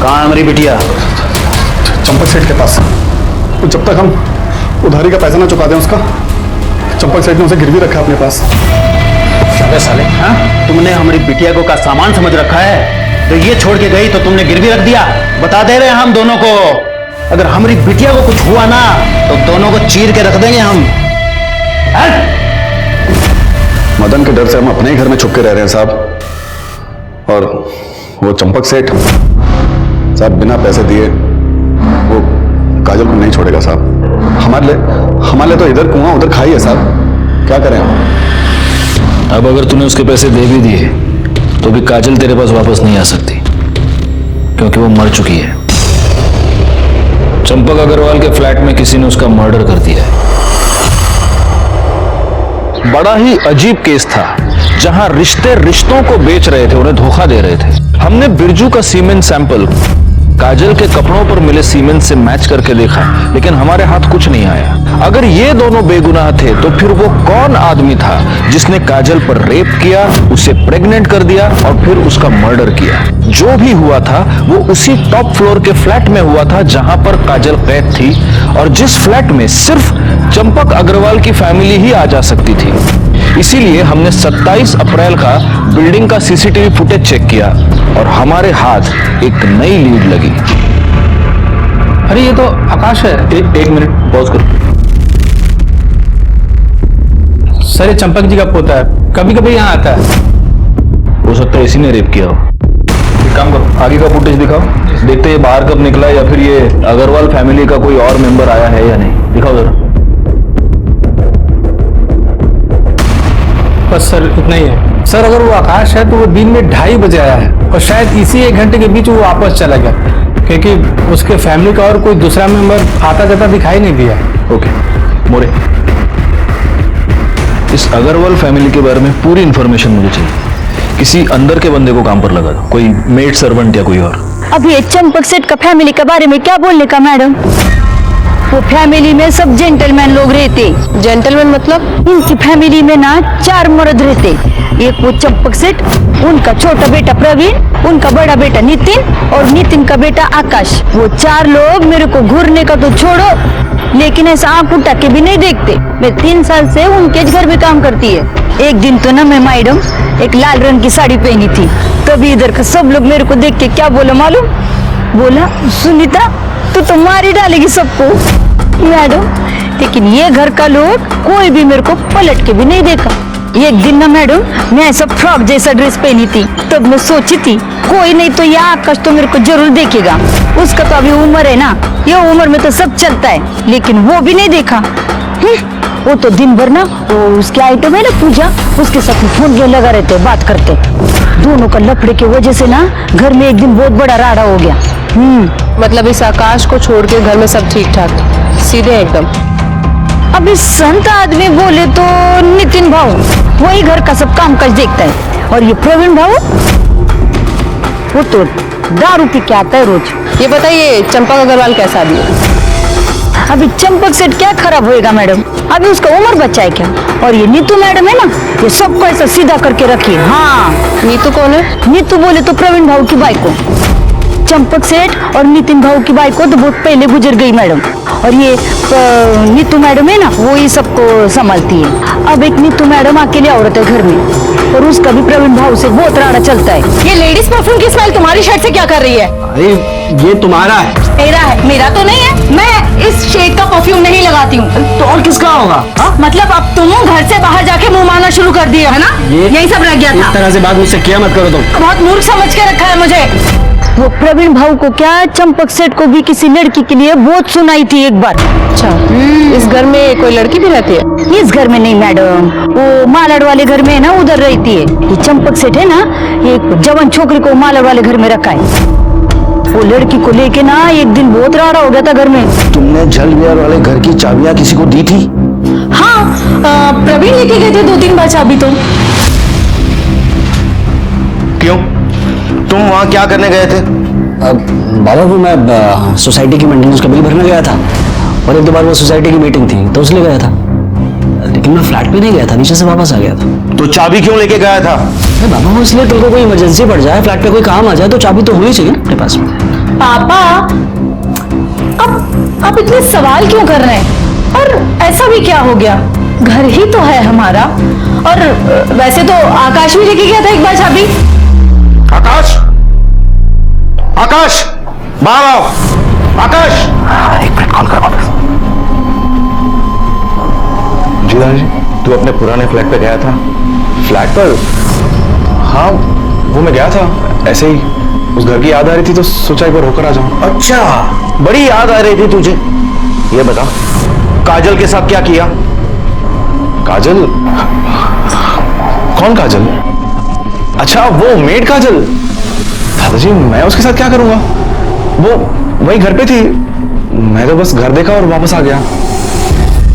कहाँ है हमारी बिटिया? चंपक सेठ के पास। तो जब तक हम उधारी का पैसा ना चुका दें उसका, चंपक सेठ ने उसे गिरवी रखा अपने पास। क्या साले, हाँ? तुमने हमारी बिटिया को का सामान समझ रखा है, तो ये छोड़ के गई तो तुमने गिरवी रख दिया। बता दे रहे हैं हम दोनों को, अगर हमारी बिटिया को कुछ हुआ ना तो दोनों को चीर के रख देंगे हम। मदन के डर से हम अपने ही घर में छुप के रह रहे हैं साहब। और वो चंपक सेठ साहब बिना पैसे दिए वो काजल को नहीं छोड़ेगा साहब। हमारे लिए तो इधर कुआं उधर खाई है साहब, क्या करें हम? अब अगर तूने उसके पैसे दे भी दिए तो भी काजल तेरे पास वापस नहीं आ सकती, क्योंकि वो मर चुकी है। चंपक अग्रवाल के फ्लैट में किसी ने उसका मर्डर कर दिया है। बड़ा ही अजीब केस था, जहां रिश्ते रिश्तों को बेच रहे थे, उन्हें धोखा दे रहे थे। हमने बिरजू का सीमेंट सैंपल काजल के कपड़ों पर मिले सीमेंट से मैच करके देखा, लेकिन हमारे हाथ कुछ नहीं आया। अगर ये दोनों बेगुनाह थे तो फिर वो कौन आदमी था जिसने काजल पर रेप किया, उसे प्रेग्नेंट कर दिया और फिर उसका मर्डर किया? जो भी हुआ था वो उसी टॉप फ्लोर के फ्लैट में हुआ था जहां पर काजल कैद थी, और जिस फ्लैट में सिर्फ चंपक अग्रवाल की फैमिली ही आ जा सकती थी। इसीलिए हमने 27 अप्रैल का बिल्डिंग का सीसीटीवी फुटेज चेक किया और हमारे हाथ एक नई लीड लगी। अरे ये तो आकाश है। एक मिनट पॉज करो। सर, ये चंपक जी का पोता है, कभी कभी यहाँ आता है। हो सकता है इसी ने रेप किया हो। एक काम करो, आगे का फुटेज दिखाओ, देखते हैं बाहर कब निकला या फिर ये अग्रवाल फैमिली का कोई और मेंबर आया है या नहीं। दिखाओ जरा। बस सर, इतना ही है। सर, अगर वो आकाश है तो वो दिन में 2:30 बजे आया है और शायद इसी 1 घंटे के बीच वो वापस चला गया, क्योंकि उसके फैमिली का और कोई दूसरा मेंबर आता जाता दिखाई नहीं दिया। ओके मोरे, इस अग्रवाल फैमिली के बारे में पूरी इंफॉर्मेशन मुझे चाहिए। किसी अंदर के बंदे को काम पर लगा दो, कोई मेड सर्वेंट या कोई और। अब ये चंपक सेठ का फैमिली के बारे में क्या बोलने का मैडम? वो फैमिली में सब जेंटलमैन लोग रहते। जेंटलमैन मतलब? इनकी फैमिली में ना 4 मर्द रहते। एक वो चंपक सेठ, उनका छोटा बेटा प्रवीण, उनका बड़ा बेटा नितिन और नितिन का बेटा आकाश। वो 4 लोग मेरे को घूरने का तो छोड़ो, लेकिन ऐसा आंख उठा के भी नहीं देखते। मैं 3 साल से उनके घर में काम करती है। एक दिन तो ना मैं मैडम एक लाल रंग की साड़ी पहनी थी, तभी इधर का सब लोग मेरे को देख के क्या बोला मालूम? बोला, सुनीता तू तो मार ही डालेगी सबको। मैडम, लेकिन ये घर का लोग कोई भी मेरे को पलट के भी नहीं देखा। एक दिन ना मैडम मैं ऐसा फ्रॉक जैसा ड्रेस पहनी थी, तब मैं सोची थी कोई नहीं तो यह आकाश तो मेरे को जरूर देखेगा। उसका तो अभी उम्र है ना, ये उम्र में तो सब चलता है, लेकिन वो भी नहीं देखा। वो तो दिन भर ना वो उसके आइटम है ना पूजा, उसके साथ में फोन में लगा रहते, बात करते। दोनों का लफड़े की वजह से ना घर में एक दिन बहुत बड़ा राड़ा हो गया। मतलब इस आकाश को छोड़ के घर में सब ठीक ठाक, सीधे एकदम। अब इस संत आदमी बोले तो नितिन भाऊ, वही घर का सब काम काज देखता है, और ये प्रवीण भाऊ वो तो दारू पी के आता है रोज। ये बताइए चंपक अग्रवाल कैसा आदमी है? अभी चंपक सेठ क्या खराब होएगा मैडम, अभी उसका उम्र बच्चा है क्या? और ये नीतू मैडम है ना, ये सबको ऐसा सीधा करके रखी। हाँ, नीतू कौन है? नीतू बोले तो प्रवीण भाऊ की बाइको। चंपक सेठ और नितिन भाऊ की बाइको तो बहुत पहले गुजर गई मैडम, और ये नीतू मैडम है ना, वो ही सबको संभालती है। अब एक नीतू मैडम अकेले औरत है घर में, और उसका भी प्रवीण भाऊ से बहुत राड़ा चलता है। ये लेडीज परफ्यूम की स्मेल तुम्हारी शर्ट से क्या कर रही है? अरे ये तुम्हारा है। मेरा है? मेरा तो नहीं है, मैं इस शेड का परफ्यूम नहीं लगाती हूँ। तो और किसका होगा? मतलब अब तुम घर से बाहर जाके मुंह मारना शुरू कर दिया है ना? यही सब रह गया था। इस तरह से बात मुझसे किया मत करो तुम। बहुत मूर्ख समझ के रखा है मुझे। वो प्रवीण भाऊ को क्या, चंपक सेठ को भी किसी लड़की के लिए बहुत सुनाई थी एक बार। अच्छा, इस घर में कोई लड़की भी रहती है? इस घर में नहीं मैडम, वो मालाड वाले घर में है ना, उधर रहती है। ये चंपक सेठ है ना, एक जवान छोकरी को मालाड वाले घर में रखा है। वो लड़की को लेके ना एक दिन बहुत राड़ा हो गया था घर में। तुमने जल विहार वाले घर की चाबियां किसी को दी थी? हाँ, प्रवीण लेके गए थे 2-3 बार चाबी तो। क्यों? तुम वहां क्या करने गए थे? बाबा वो मैं सोसाइटी की मेंटेनेंस का बिल भरने गया था और एक दो बार वो सोसाइटी की मीटिंग थी तो उसलिए गया था, लेकिन मैं फ्लैट पे नहीं गया था, नीचे से वापस आ गया था। तो चाबी क्यों लेके गया था? बाबा वो इसलिए तुमको कोई इमरजेंसी पड़ जाए, फ्लैट पे कोई काम आ जाए तो चाबी तो होनी चाहिए अपने पास में। पापा अब आप इतने सवाल क्यों कर रहे हैं? और ऐसा भी क्या हो गया, घर ही तो है हमारा। और वैसे तो आकाश भी लेके गया था एक बार चाबी। आकाश, आकाश बाहर आओ। आकाश, एक मिनट कॉल कर वापस। जी दादाजी, तू अपने पुराने फ्लैट पे गया था? फ्लैट पर? हाँ, वो मैं गया था, ऐसे ही उस घर की याद आ रही थी तो सोचा एक बार होकर आ जाऊं। अच्छा, बड़ी याद आ रही थी तुझे? ये बता, काजल के साथ क्या किया? काजल? कौन काजल? अच्छा, वो मेड काजल। दादाजी, मैं उसके साथ क्या करूंगा? वो वही घर पे थी, मैं तो बस घर देखा और वापस आ गया।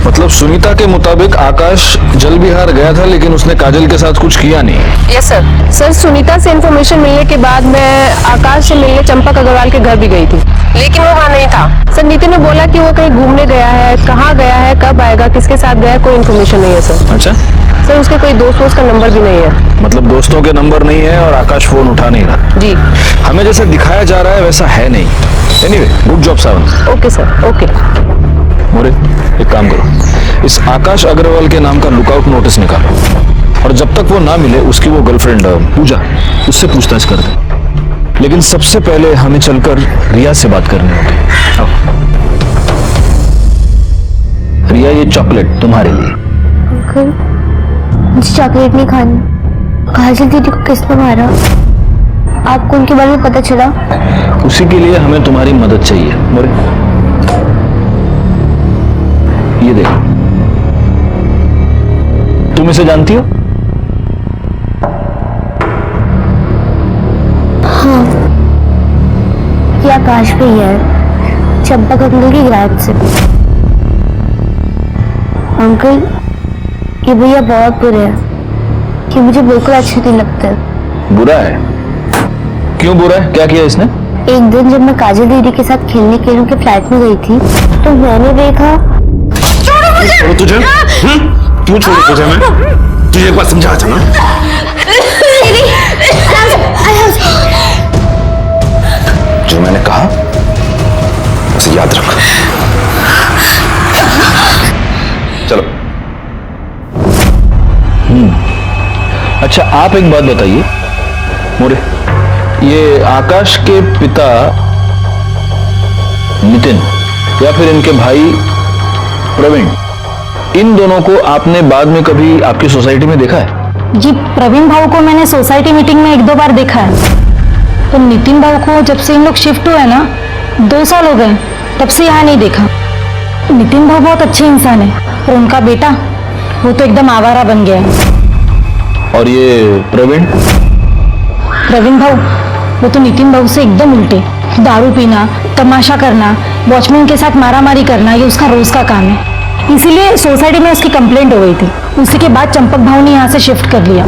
मतलब सुनीता के मुताबिक आकाश जल विहार गया था लेकिन उसने काजल के साथ कुछ किया नहीं। Yes sir. सर, सुनीता से इन्फॉर्मेशन मिलने के बाद मैं आकाश से मिलने चंपक अग्रवाल के घर भी गई थी, लेकिन वो वहाँ नहीं था। सर, नितिन ने बोला कि वो कहीं घूमने गया है, कहाँ गया है, कब आएगा, किसके साथ गया है, कोई इन्फॉर्मेशन नहीं है सर। अच्छा सर, उसके कोई दोस्त का नंबर भी नहीं है। मतलब दोस्तों के नंबर नहीं है और आकाश फोन उठा नहीं रहा। जी, हमें जैसे दिखाया जा रहा है वैसा है नहीं। Anyway, good job Sawant. Okay sir, okay. More, एक काम करो, इस आकाश अग्रवाल के नाम का लुकआउट नोटिस निकालो और जब तक वो ना मिले उसकी वो गर्लफ्रेंड पूजा, उससे पूछताछ कर दे। लेकिन सबसे पहले हमें चलकर रिया से बात करनी होगी। आओ। रिया, ये चॉकलेट तुम्हारे लिए। अंकल, मुझे चॉकलेट नहीं खानी। काजल दीदी को किसने मारा? आपको उनके बारे में पता चला? उसी के लिए हमें तुम्हारी मदद चाहिए। मोरे, ये देखो, तुम इसे जानती हो? हाँ, ये आकाश भी है, चंपक अंकल की ग्रैंड से। अंकल, ये भैया बहुत बुरे हैं, ये मुझे बिल्कुल अच्छे नहीं लगते। बुरा है? क्यों बुरा है? क्या किया इसने? एक दिन जब मैं काजल दीदी के साथ खेलने के लिए उनके फ्लैट में गई थी तो मैंने देखा। छोड़ो तुझे? क्यों छोड़ो तुझे? मैं तुझे एक बार समझाया था ना। जो मैंने कहा उसे याद रख। चलो। अच्छा, आप एक बात बताइए मोरे, ये आकाश के पिता नितिन या फिर इनके भाई प्रवीण, इन दोनों को आपने बाद में कभी आपकी सोसाइटी में देखा है? जी, प्रवीण भाऊ को मैंने सोसाइटी मीटिंग में एक दो बार देखा है। तो नितिन भाऊ को जब से इन लोग शिफ्ट हुए ना, 2 साल हो गए, तब से यहाँ नहीं देखा। नितिन भाऊ बहुत अच्छे इंसान है और उनका बेटा वो तो एकदम आवारा बन गया है। और ये प्रवीण भाऊ, वो तो नितिन भाऊ से एकदम उल्टे, दारू पीना, तमाशा करना, वॉचमैन के साथ मारामारी करना, ये उसका रोज का काम है। इसीलिए सोसाइटी में उसकी कंप्लेंट हो गई थी। उसी के बाद चंपक भाऊ ने यहाँ से शिफ्ट कर लिया।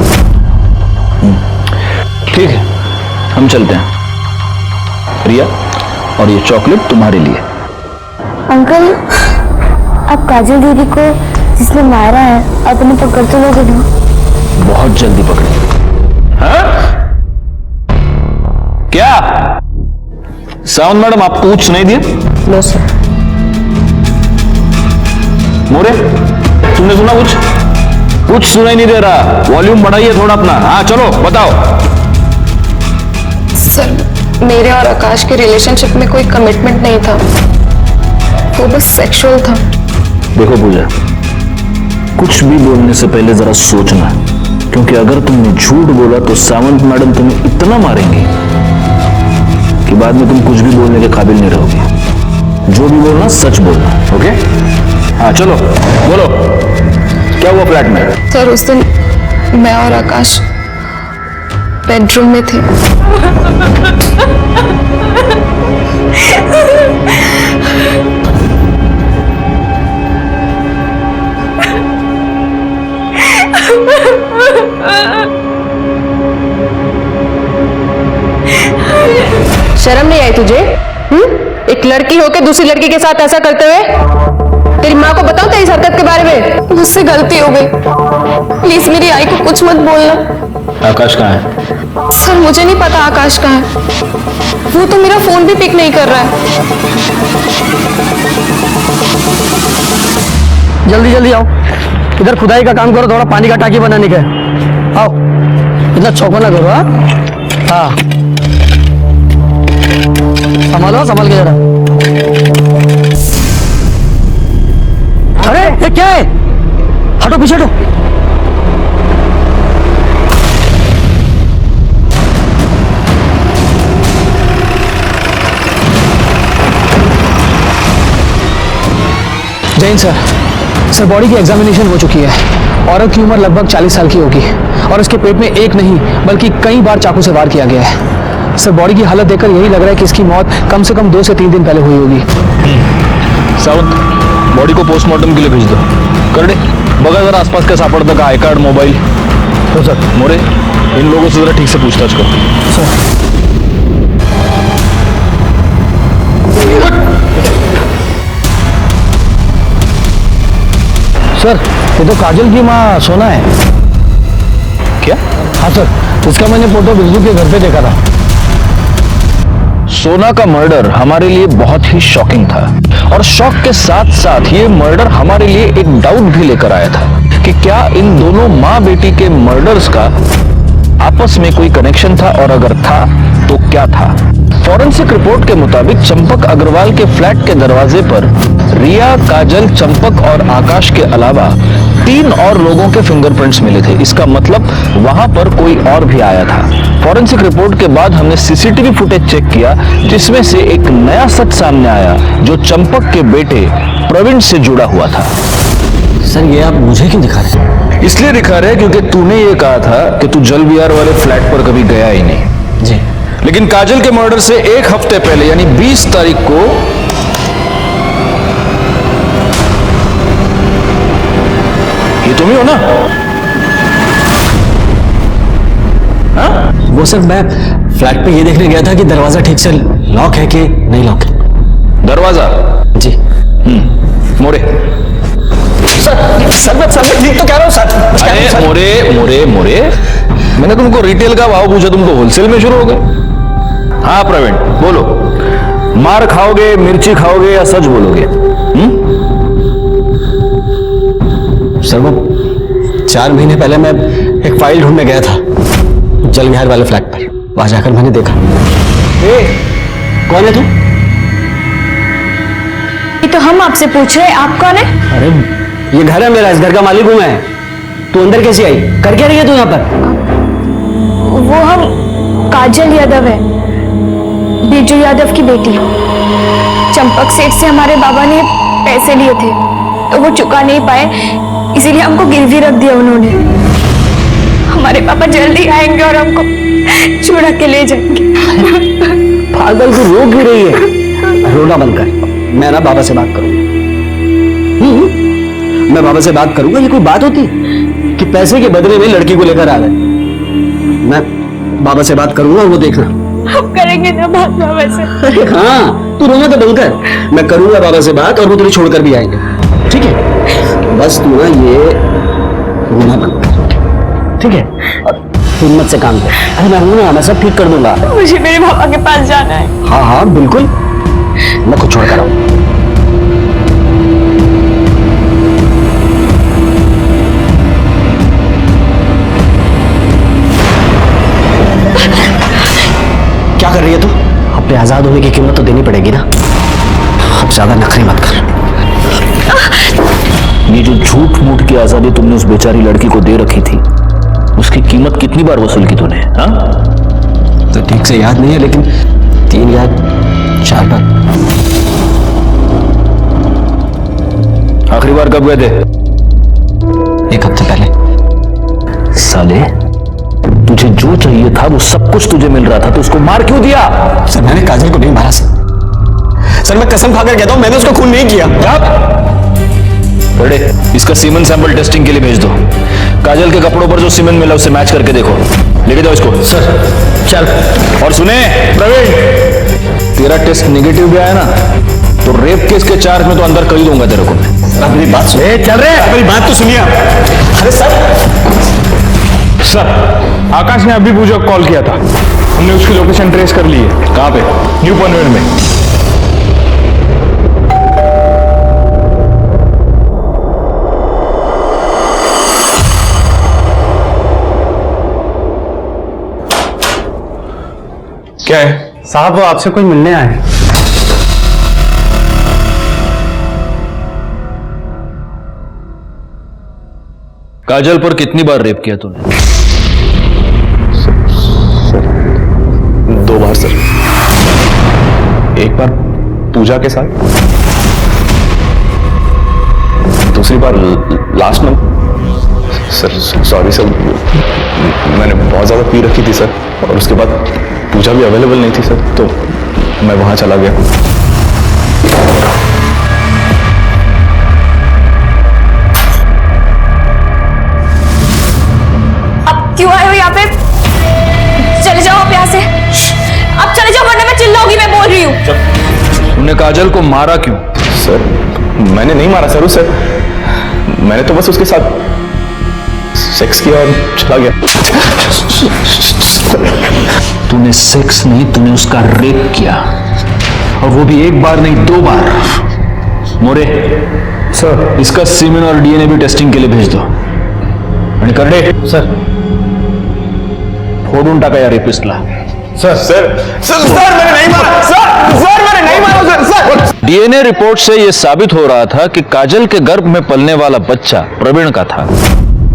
ठीक है, हम चलते हैं। रिया, और ये चॉकलेट तुम्हारे लिए। अंकल, आप काजल दीदी को जिसने मारा है अपने पकड़ तो लोगे ना? बहुत जल्दी पकड़े। हाँ? क्या सावंत मैडम, आपको कुछ सुनाई दिया? No sir. मोरे, तुमने सुना कुछ? कुछ सुनाई नहीं दे रहा। वॉल्यूम बढ़ाइए थोड़ा अपना। हाँ चलो बताओ। सर, मेरे और आकाश के रिलेशनशिप में कोई कमिटमेंट नहीं था, वो बस सेक्सुअल था। देखो पूजा, कुछ भी बोलने से पहले जरा सोचना, क्योंकि अगर तुमने झूठ बोला तो सावंत मैडम तुम्हें इतना मारेंगी कि बाद में तुम कुछ भी बोलने के काबिल नहीं रहोगे। जो भी बोलना सच बोलना, ओके? हाँ चलो बोलो, क्या हुआ फ्लैट में? सर, उस दिन मैं और आकाश बेडरूम में थे। है तुझे? एक लड़की होके दूसरी लड़की के साथ ऐसा करते हुए? तेरी माँ को बताऊं तेरी हरकत के बारे में? मुझसे गलती हो गई, प्लीज मेरी आई को कुछ मत बोलना। आकाश कहाँ है? सर मुझे नहीं पता आकाश कहाँ है, वो तो मेरा फोन भी पिक नहीं कर रहा है। जल्दी जल्दी आओ, इधर खुदाई का काम करो, थोड़ा पानी का टाकी बनाने का है। आओ, इतना चौका ना करो। हाँ संभालो, संभाल के जरा। अरे ये क्या है? हटो पीछे हटो। जैन सर, बॉडी की एग्जामिनेशन हो चुकी है। औरत की उम्र लगभग 40 साल की होगी और उसके पेट में एक नहीं बल्कि कई बार चाकू से वार किया गया है। सर बॉडी की हालत देखकर यही लग रहा है कि इसकी मौत कम से कम 2 से 3 दिन पहले हुई होगी। सावंत, बॉडी को पोस्टमार्टम के लिए भेज दो। कर दे, बगा जरा आसपास का सापड़ता का आई कार्ड, मोबाइल। तो सर मोरे, इन लोगों से जरा ठीक से पूछताछ करो। सर ये तो काजल की माँ सोना है। क्या? हाँ सर, इसका मैंने फोटो बिरजू के घर पे देखा था। सोना का मर्डर हमारे लिए बहुत ही शॉकिंग था और शॉक के साथ साथ ये मर्डर हमारे लिए एक डाउट भी लेकर आया था कि क्या इन दोनों माँ बेटी के मर्डर्स का आपस में कोई कनेक्शन था, और अगर था तो क्या था। फॉरेंसिक रिपोर्ट के मुताबिक चंपक अग्रवाल के फ्लैट के दरवाजे पर रिया, काजल, चंपक और आकाश के अलावा 3 और लोगों के फिंगरप्रिंट्स मिले थे। इसका मतलब वहां पर कोई और भी आया था। फॉरेंसिक रिपोर्ट के बाद हमने सीसीटीवी फुटेज चेक किया, जिसमें से एक नया सच सामने आया जो चंपक के बेटे प्रवीण से जुड़ा हुआ था। सर ये आप मुझे क्यों दिखा रहे हैं? इसलिए दिखा रहे क्योंकि तूने ये कहा था कि तू जल विहार वाले फ्लैट पर कभी गया ही नहीं। जी। लेकिन काजल के मर्डर से 1 हफ्ते पहले यानी 20 तारीख को ये तुम ही हो ना? हाँ? वो सर मैं फ्लैट पे ये देखने गया था कि दरवाजा ठीक से लॉक है कि नहीं लॉक है। दरवाजा? जी। मोरे। सर मैं ठीक तो कह रहा हूँ सर। अरे मोरे, मैंने तुमको रिटेल का भाव पूछा, तुम तो होलसेल में शुरू हो गए। हाँ प्रवीण बोलो, मार खाओगे, मिर्ची खाओगे या सच बोलोगे? सर वो 4 महीने पहले मैं एक फाइल ढूंढने गया था जल विहार वाले फ्लैट पर। वहां जाकर मैंने देखा। कौन है तू? ये तो हम आपसे पूछ रहे हैं, आप कौन है? अरे ये घर है मेरा, इस घर का मालिक हूं मैं। तू अंदर कैसी आई? कर क्या रही है तू यहाँ पर? वो हम काजल यादव है, बिरजू यादव की बेटी। चंपक सेठ से हमारे बाबा ने पैसे लिए थे तो वो चुका नहीं पाए, इसीलिए हमको गिरवी रख दिया उन्होंने। हमारे पापा जल्दी आएंगे और हमको छुड़ा के ले जाएंगे। पागल तू रो क्यों रही है? रोना बंद कर, मैं ना बाबा से बात करूंगा। मैं बाबा से बात करूंगा। ये कोई बात होती कि पैसे के बदले में लड़की को लेकर आ गए? मैं बाबा से बात करूंगा, वो देखना। हम करेंगे ना बात बाबा से। हाँ तू रोना तो बंद कर, मैं करूंगा बाबा से बात और वो तुझे छोड़कर भी आएंगे। ठीक है, बस तू ना ये रोना बंद कर, ठीक है? और हिम्मत से काम कर। अरे मैं हूं ना, मैं सब ठीक कर दूंगा। मुझे मेरे पापा के पास जाना है। हाँ हाँ बिल्कुल, मैं खुद छोड़ कर आऊं। क्या कर रही है तू? अपने आजाद होने की कीमत तो देनी पड़ेगी ना। अब ज्यादा नखरे मत कर। ये जो झूठ मूठ की आजादी तुमने उस बेचारी लड़की को दे रखी थी, उसकी कीमत कितनी बार वसूल की तूने? हाँ तो ठीक से याद नहीं है, लेकिन 3 या 4 बार। आखिरी बार कब गए थे? 1 हफ्ते पहले। साले, तुझे जो चाहिए था वो सब कुछ तुझे मिल रहा था, तो उसको मार क्यों दिया? सर मैंने काजल को नहीं मारा सर, मैं कसम खाकर कहता हूं मैंने उसका खून नहीं किया। बड़े, इसका सीमेंट सैंपल टेस्टिंग के लिए भेज दो। काजल के कपड़ों पर जो सीमेंट मिला उससे मैच करके देखो। लेके जाओ इसको। सर चल। और सुने प्रवीण, तेरा टेस्ट नेगेटिव भी आया ना तो रेप केस के चार्ज में तो अंदर कर ही दूंगा तेरे को मैं। मेरी बात सुन, चल रहे मेरी बात तो सुनिए। अरे सर, आकाश ने अभी पूजा को कॉल किया था, हमने उसकी लोकेशन ट्रेस कर ली है। कहाँ पे? न्यू पनवेल में। क्या है साहब? वो आपसे कोई मिलने आए हैं। काजल पर कितनी बार रेप किया तूने? 2 बार सर। एक बार पूजा के साथ, दूसरी बार last month. Sir sorry sir, मैंने बहुत ज्यादा पी रखी थी सर, और उसके बाद पूजा भी अवेलेबल नहीं थी सर, तो मैं वहां चला गया। अब क्यों आए हो यहाँ पे? चले जाओ आप यहाँ से, अब चले जाओ वरना मैं चिल्लाऊंगी। मैं बोल रही हूँ। तूने काजल को मारा क्यों? सर मैंने नहीं मारा सर उसे, मैंने तो बस उसके साथ सेक्स किया और चला गया। तूने सेक्स नहीं, तूने उसका रेप किया, और वो भी 1 बार नहीं 2 बार। मोरे सर, इसका सीमेन और डीएनए भी टेस्टिंग के लिए भेज दो। करडे सर, फोड़ून टाका या रेपिस्टला। सर सर सर सर मैंने नहीं मारा सर मैंने नहीं मारा सर। डीएनए रिपोर्ट से यह साबित हो रहा था कि काजल के गर्भ में पलने वाला बच्चा प्रवीण का था,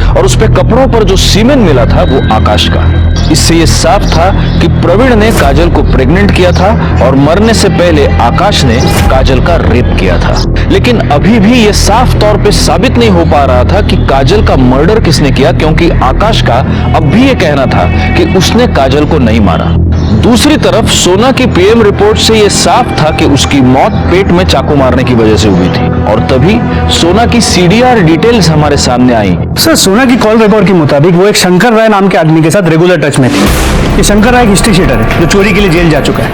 और उस पे कपड़ों पर जो सीमेन मिला था वो आकाश का। इससे यह साफ था कि प्रवीण ने काजल को प्रेग्नेंट किया था, और मरने से पहले आकाश ने काजल का रेप किया था। लेकिन अभी भी यह साफ तौर पे साबित नहीं हो पा रहा था कि काजल का मर्डर किसने किया, क्योंकि आकाश का अब भी यह कहना था कि उसने काजल को नहीं मारा। दूसरी तरफ सोना की पीएम रिपोर्ट से यह साफ था कि उसकी मौत पेट में चाकू मारने की वजह से हुई थी, और तभी सोना की सीडीआर डिटेल्स हमारे सामने आई। सर, सोना की कॉल रिकॉर्ड के मुताबिक वो एक शंकर राय नाम के आदमी के साथ रेगुलर टच में थी। ये शंकर राय एक हिस्ट्री शीटर है जो चोरी के लिए जेल जा चुका है।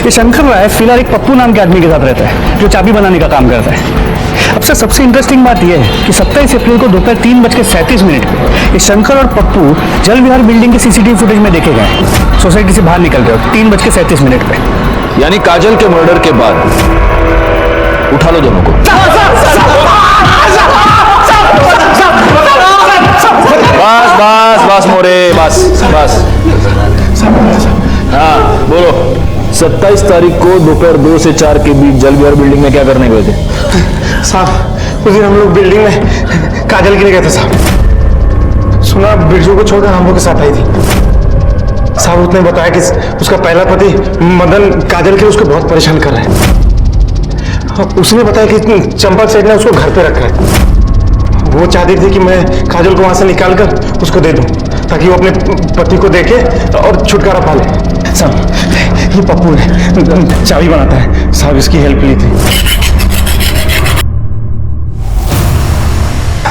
ये शंकर राय फिलहाल एक पप्पू नाम के आदमी के साथ रहता है जो चाबी बनाने का काम करता है। अब सर, सबसे इंटरेस्टिंग बात यह है कि 27 अप्रैल को दोपहर 3:37 पे ये शंकर और पप्पू जल विहार बिल्डिंग के सीसीटीवी फुटेज में देखे गए, सोसाइटी से बाहर निकल गए 3:37 पे। यानी काजल के मर्डर के बाद। उठा लो दोनों को। बस बस बस मोरे, बस बस। हाँ बोलो, 27 तारीख को दोपहर 2 से 4 के बीच जल विहार बिल्डिंग में क्या करने गए थे? साहब, उस दिन हम लोग बिल्डिंग में काजल के लिए गए थे साहब। सुना बिरजू को छोड़कर हम लोग के साथ आई थी साहब। उसने बताया कि उसका पहला पति मदन काजल के लिए उसको बहुत परेशान कर रहे हैं। उसने बताया कि चंपक सेठ ने उसको घर पे रखा है। वो चाहती थी कि मैं काजल को वहां से निकाल कर उसको दे दूं, ताकि वो अपने पति को देखे और छुटकारा पा ले। साहब, ये पप्पू है, चाबी बनाता है साहब, इसकी हेल्प ली थी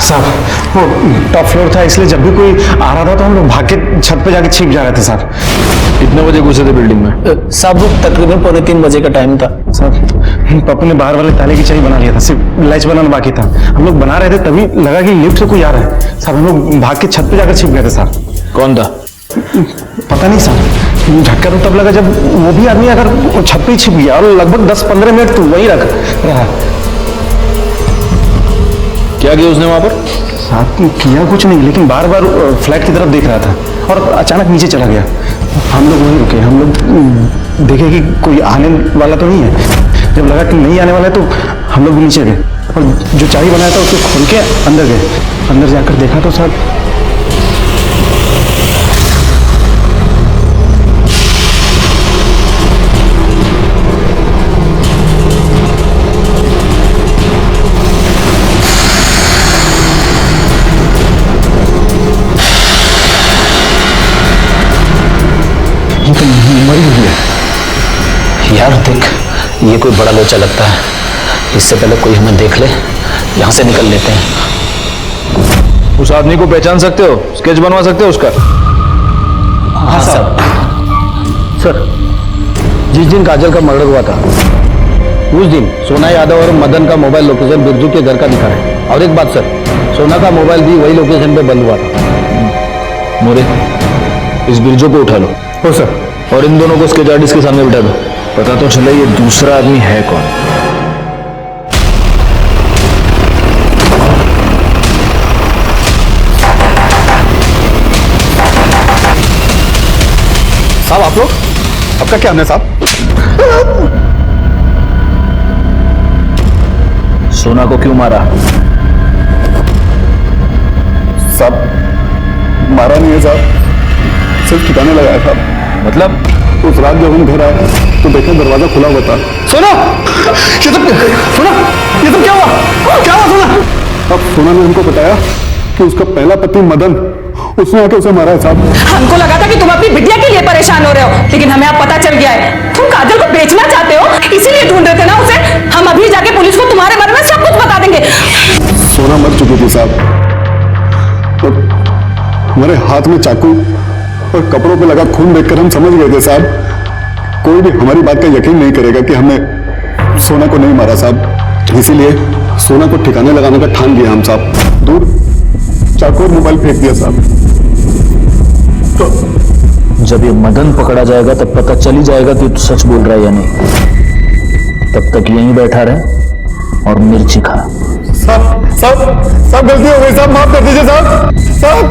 साहब। वो टॉप फ्लोर था, इसलिए जब भी कोई आ रहा था तो हम लोग भाग के छत पे जाके छिप जा रहे थे साहब। कितने बजे घुसे थे बिल्डिंग में? साहब, वो तकरीबन 2:45 बजे का टाइम था साहब। पप्पू ने बाहर वाले ताले की चाबी बना लिया था, सिर्फ लैच बनाना बाकी था। हम लोग बना रहे थे, तभी लगा कि लिफ्ट से कोई आ रहा है साहब। हम लोग भाग के छत पे जाकर छिप गए थे साहब। कौन था? पता नहीं साहब, झटका तो तब लगा जब वो भी आदमी अगर छत पे ही छिप गया, और लगभग 10-15 मिनट तो वहीं रहा। क्या किया उसने वहां पर? साहब, किया कुछ नहीं, लेकिन बार बार फ्लैट की तरफ देख रहा था और अचानक नीचे चला गया। हम लोग वहीं रुके, हम लोग देखे कि कोई आने वाला तो नहीं है। जब लगा कि नहीं आने वाला है तो हम लोग भी नीचे गए, और जो चाबी बनाया था उसको खोल के अंदर गए। अंदर जाकर देखा तो साहब मरी हुई है। यार देख, ये कोई बड़ा लोचा लगता है। इससे पहले कोई हमें देख ले, यहां से निकल लेते हैं। उस आदमी को पहचान सकते हो? स्केच बनवा सकते हो उसका? हाँ सर। सर, जिस दिन काजल का मर्डर हुआ था उस दिन सोना यादव और मदन का मोबाइल लोकेशन बिरजू के घर का दिखा है। और एक बात सर, सोना का मोबाइल भी वही लोकेशन पे बंद हुआ था। मोरे, इस बिरजू को उठा लो। हो सर। और इन दोनों को उसके गार्डिस के सामने बिठा दो। पता तो चला ये दूसरा आदमी है कौन। साहब आप लोग, आपका क्या नाम है साहब? सोना को क्यों मारा? साहब मारा नहीं है साहब, सिर्फ ठिकाने लगाया साहब। मतलब? उस रात जब हम घर आए तो देखें दरवाजा खुला हुआ था। सोना, ये सब क्या हुआ? क्या हुआ सोना? अब सोना ने हमको बताया कि उसका पहला पति मदन, उसने आके उसे मारा है साहब। हमको लगा था कि तुम अपनी बिटिया के लिए परेशान हो रहे हो, लेकिन हमें अब पता चल गया है तुम काजल को बेचना चाहते हो, इसीलिए ढूंढ रहे थे ना उसे। हम अभी जाके पुलिस को तुम्हारे बारे में सब कुछ बता देंगे। सोना मर चुकी थी साहब, तो हमारे हाथ में चाकू और कपड़ों पे लगा खून देखकर हम समझ गए थे साहब, कोई भी हमारी बात का यकीन नहीं करेगा कि हमने सोना को नहीं मारा साहब। इसीलिए सोना को ठिकाने लगाने का ठान लिया हम साहब। दूर चाकू और मोबाइल फेंक दिया साहब। तो जब ये मदन पकड़ा जाएगा तब पता चली जाएगा कि तू सच बोल रहा है या नहीं। तब तक यहीं बैठा रहे और मिर्ची खा। सब गलती हो गई साहब, माफ कर दीजिए साहब। साहब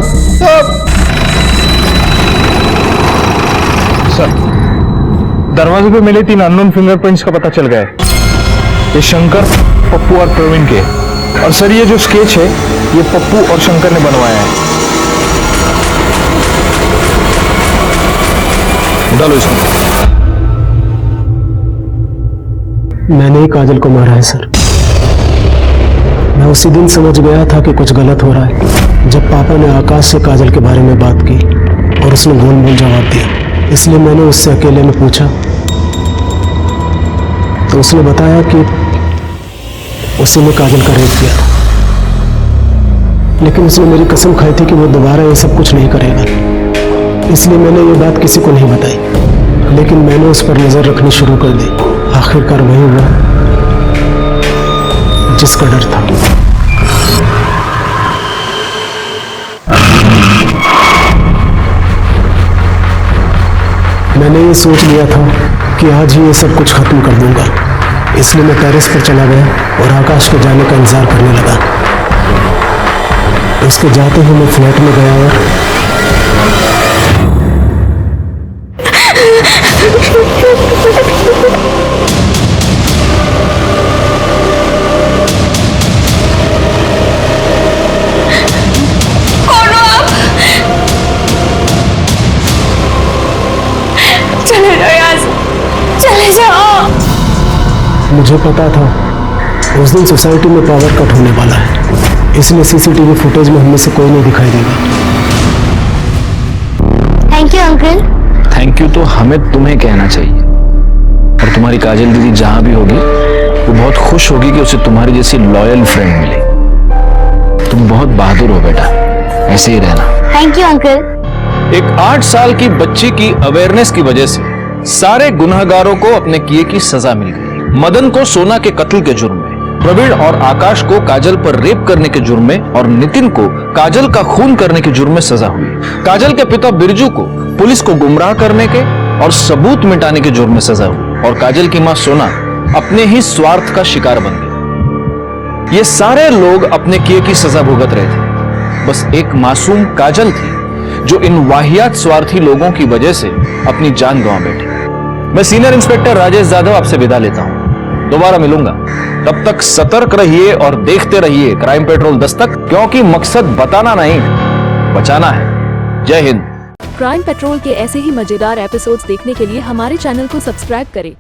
सर, दरवाजे पे मिले 3 अननोन फिंगरप्रिंट्स का पता चल गया है। ये शंकर, पप्पू और प्रवीण के। और सर ये जो स्केच है ये पप्पू और शंकर ने बनवाया है। डालो इसमें। मैंने ही काजल को मारा है सर। मैं उसी दिन समझ गया था कि कुछ गलत हो रहा है जब पापा ने आकाश से काजल के बारे में बात की और उसने गोल-मोल जवाब दिया। इसलिए मैंने उससे अकेले में पूछा तो उसने बताया कि उसी ने काजल का रेप किया था, लेकिन उसने मेरी कसम खाई थी कि वो दोबारा ये सब कुछ नहीं करेगा। इसलिए मैंने ये बात किसी को नहीं बताई, लेकिन मैंने उस पर नजर रखनी शुरू कर दी। आखिरकार वही हुआ जिसका डर था। मैंने ये सोच लिया था कि आज ही ये सब कुछ खत्म कर दूंगा, इसलिए मैं टेरेस पर चला गया और आकाश के जाने का इंतजार करने लगा। उसके जाते ही मैं फ्लैट में गया और मुझे पता था उस दिन सोसाइटी में पावर कट होने वाला है, इसलिए सीसीटीवी फुटेज में हमें से कोई नहीं दिखाई देगा। Thank you uncle. Thank you तो हमें तुम्हें कहना चाहिए। और तुम्हारी काजल दीदी जहां भी होगी वो बहुत खुश होगी कि उसे तुम्हारी जैसी लॉयल फ्रेंड मिली। तुम बहुत बहादुर हो बेटा, ऐसे ही रहना। Thank you uncle. एक 8 साल की बच्ची की अवेयरनेस की वजह से सारे गुनहगारों को अपने किए की सजा मिल गई। मदन को सोना के कत्ल के जुर्म में, प्रवीण और आकाश को काजल पर रेप करने के जुर्म में और नितिन को काजल का खून करने के जुर्म में सजा हुई। काजल के पिता बिरजू को पुलिस को गुमराह करने के और सबूत मिटाने के जुर्म में सजा हुई। और काजल की मां सोना अपने ही स्वार्थ का शिकार बन गई। ये सारे लोग अपने किए की सजा भुगत रहे थे, बस एक मासूम काजल थी जो इन वाहियात स्वार्थी लोगों की वजह से अपनी जान गंवा बैठी। मैं सीनियर इंस्पेक्टर राजेश यादव आपसे विदा लेता हूं, दोबारा मिलूंगा। तब तक सतर्क रहिए और देखते रहिए क्राइम पेट्रोल दस्तक, क्योंकि मकसद बताना नहीं बचाना है। जय हिंद। क्राइम पेट्रोल के ऐसे ही मजेदार एपिसोड्स देखने के लिए हमारे चैनल को सब्सक्राइब करें